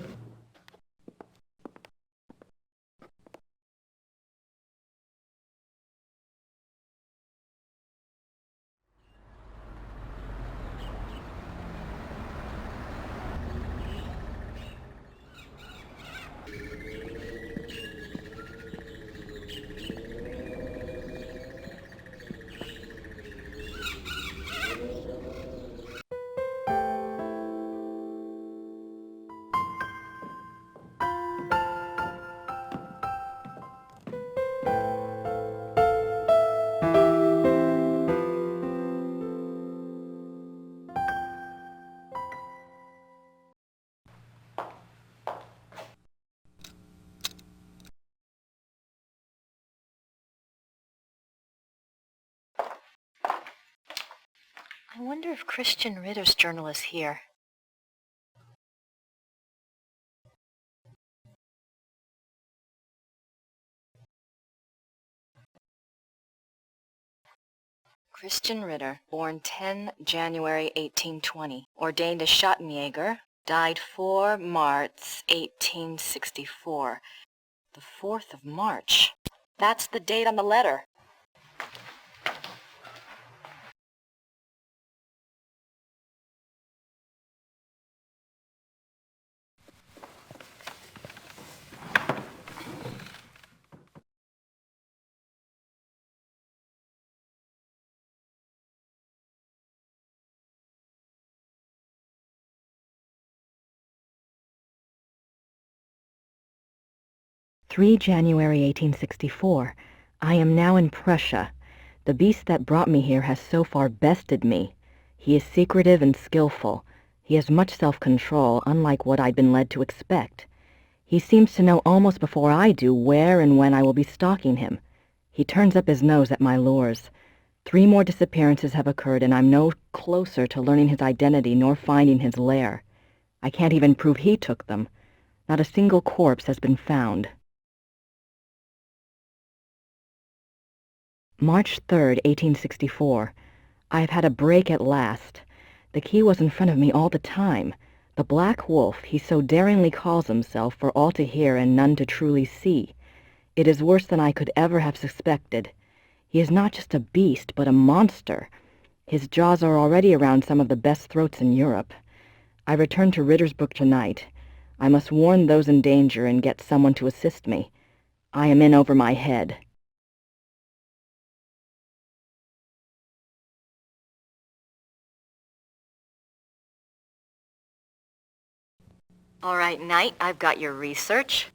Speaker 7: I wonder if Christian Ritter's journal is here. Christian Ritter, born 10 January 1820, ordained as Schattenjäger, died 4 March 1864. The 4th of March. That's the date on the letter.
Speaker 9: January 1864. I am now in Prussia. The beast that brought me here has so far bested me. He is secretive and skillful. He has much self-control, unlike what I'd been led to expect. He seems to know almost before I do where and when I will be stalking him. He turns up his nose at my lures. 3 more disappearances have occurred, and I'm no closer to learning his identity nor finding his lair. I can't even prove he took them. Not a single corpse has been found. March 3rd, 1864. I have had a break at last. The key was in front of me all the time. The Black Wolf he so daringly calls himself for all to hear and none to truly see. It is worse than I could ever have suspected. He is not just a beast, but a monster. His jaws are already around some of the best throats in Europe. I return to Rittersburg tonight. I must warn those in danger and get someone to assist me. I am in over my head.
Speaker 7: All right, Knight, I've got your research.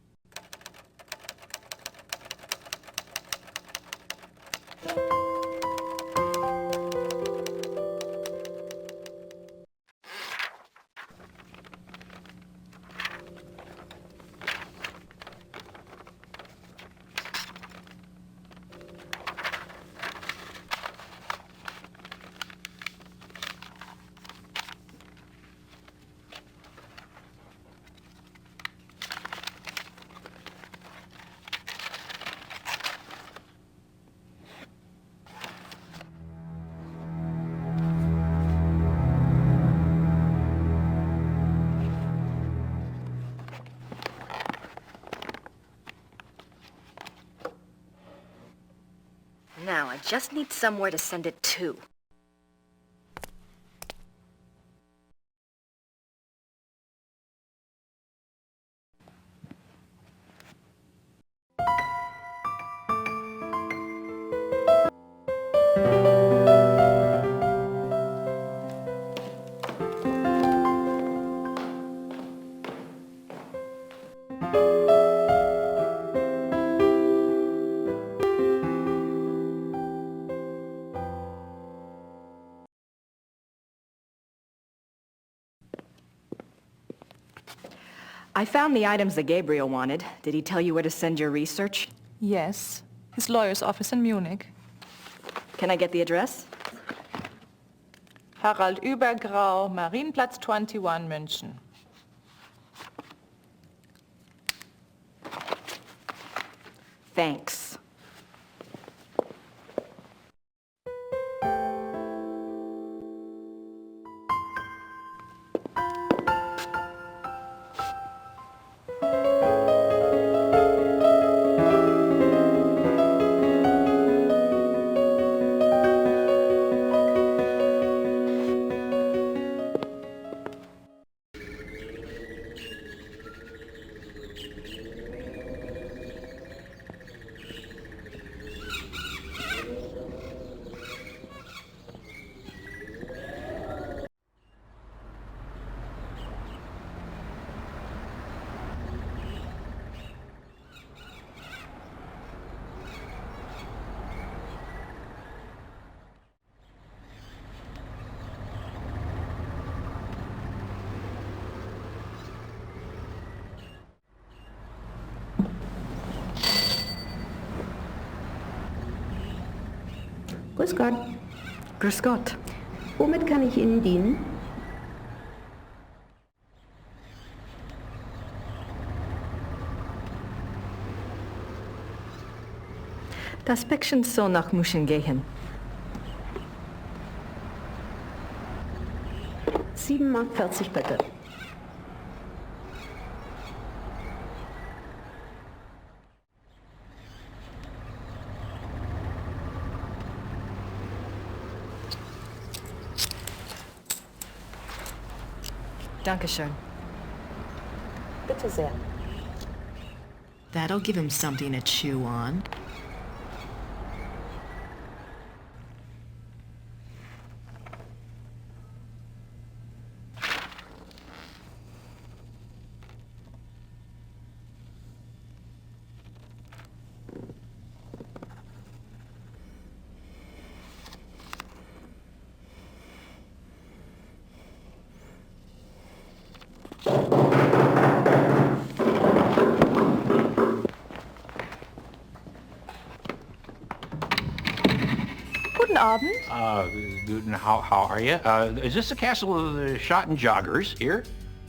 Speaker 7: Now, I just need somewhere to send it to.
Speaker 1: I found the items that Gabriel wanted. Did he tell you where to send your research?
Speaker 4: Yes, his lawyer's office in Munich.
Speaker 1: Can I get the address?
Speaker 4: Harald Übergrau, Marienplatz 21, München.
Speaker 1: Thanks.
Speaker 12: Grüß Gott.
Speaker 1: Grüß Gott.
Speaker 12: Womit kann ich Ihnen dienen?
Speaker 1: Das Päckchen soll nach München gehen.
Speaker 12: 7,40 Mark bitte.
Speaker 1: Dankeschön.
Speaker 12: Bitte sehr.
Speaker 7: That'll give him something to chew on.
Speaker 4: Guten Abend.
Speaker 11: How are you? Is this the castle of the Schattenjägers here?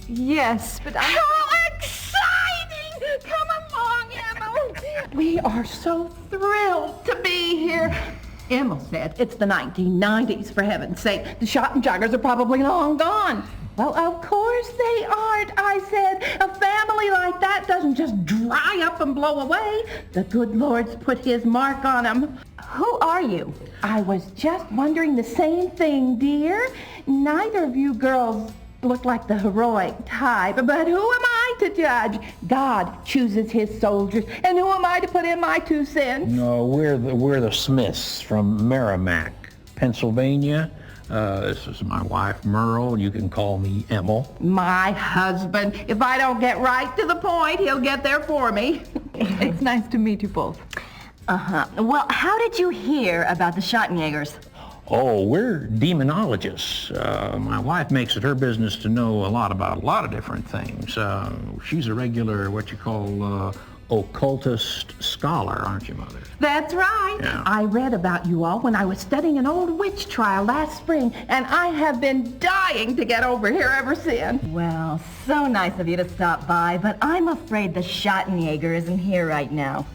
Speaker 4: Yes, but I'm...
Speaker 13: How exciting! Come along, Emma. We are so thrilled to be here. Emma said it's the 1990s, for heaven's sake. The Schattenjägers are probably long gone. Well, of course they aren't, I said. A family like that doesn't just dry up and blow away. The good Lord's put his mark on them.
Speaker 12: Who are you?
Speaker 13: I was just wondering the same thing, dear. Neither of you girls look like the heroic type, but who am I to judge? God chooses his soldiers, and who am I to put in my 2 cents?
Speaker 14: No, we're the Smiths from Merrimack, Pennsylvania. This is my wife, Merle. You can call me Emil.
Speaker 13: My husband. If I don't get right to the point, he'll get there for me.
Speaker 4: It's nice to meet you both.
Speaker 12: Uh-huh. Well, how did you hear about the Schattenjägers?
Speaker 14: Oh, we're demonologists. My wife makes it her business to know a lot about a lot of different things. She's a regular, what you call, occultist scholar, aren't you, Mother?
Speaker 13: That's right.
Speaker 14: Yeah.
Speaker 13: I read about you all when I was studying an old witch trial last spring, and I have been dying to get over here ever since.
Speaker 12: Well, so nice of you to stop by, but I'm afraid the Schattenjäger isn't here right now.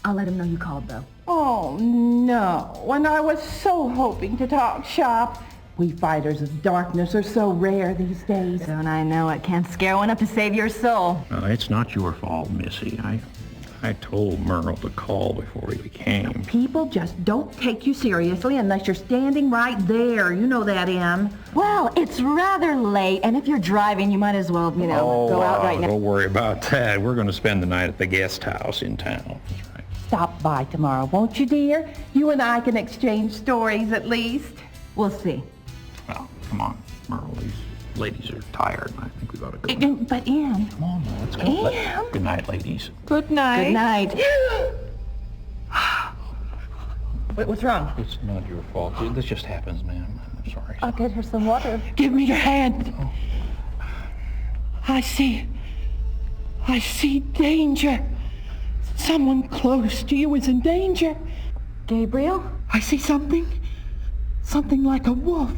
Speaker 12: I'll let him know you called, though.
Speaker 13: Oh, no. And I was so hoping to talk shop. We fighters of darkness are so rare these days.
Speaker 12: Don't I know it? Can't scare one up to save your soul.
Speaker 14: It's not your fault, Missy. I told Merle to call before he came.
Speaker 13: People just don't take you seriously unless you're standing right there. You know that, Em.
Speaker 12: Well, it's rather late, and if you're driving, you might as well, go out right now.
Speaker 14: Don't worry about that. We're going to spend the night at the guest house in town. That's right.
Speaker 13: Stop by tomorrow, won't you, dear? You and I can exchange stories at least.
Speaker 12: We'll see.
Speaker 14: Well, come on, Merle. These ladies are tired, and I think we ought to go.
Speaker 13: But, Em.
Speaker 14: Come on, now, let's go.
Speaker 13: Em.
Speaker 14: Good night, ladies.
Speaker 4: Good night.
Speaker 12: Good night. What's wrong?
Speaker 14: It's not your fault. This just happens, ma'am. I'm sorry.
Speaker 4: I'll get her some water.
Speaker 13: Give me your hand.
Speaker 14: Oh.
Speaker 13: I see danger. Someone close to you is in danger.
Speaker 12: Gabriel?
Speaker 13: I see something like a wolf.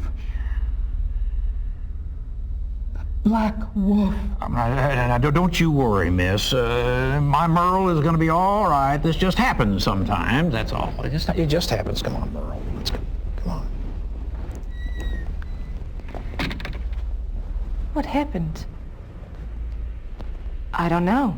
Speaker 13: A black wolf.
Speaker 14: Now, don't you worry, miss. My Merle is going to be all right. This just happens sometimes, that's all. It just happens. Come on, Merle. Let's go. Come on.
Speaker 4: What happened?
Speaker 1: I don't know.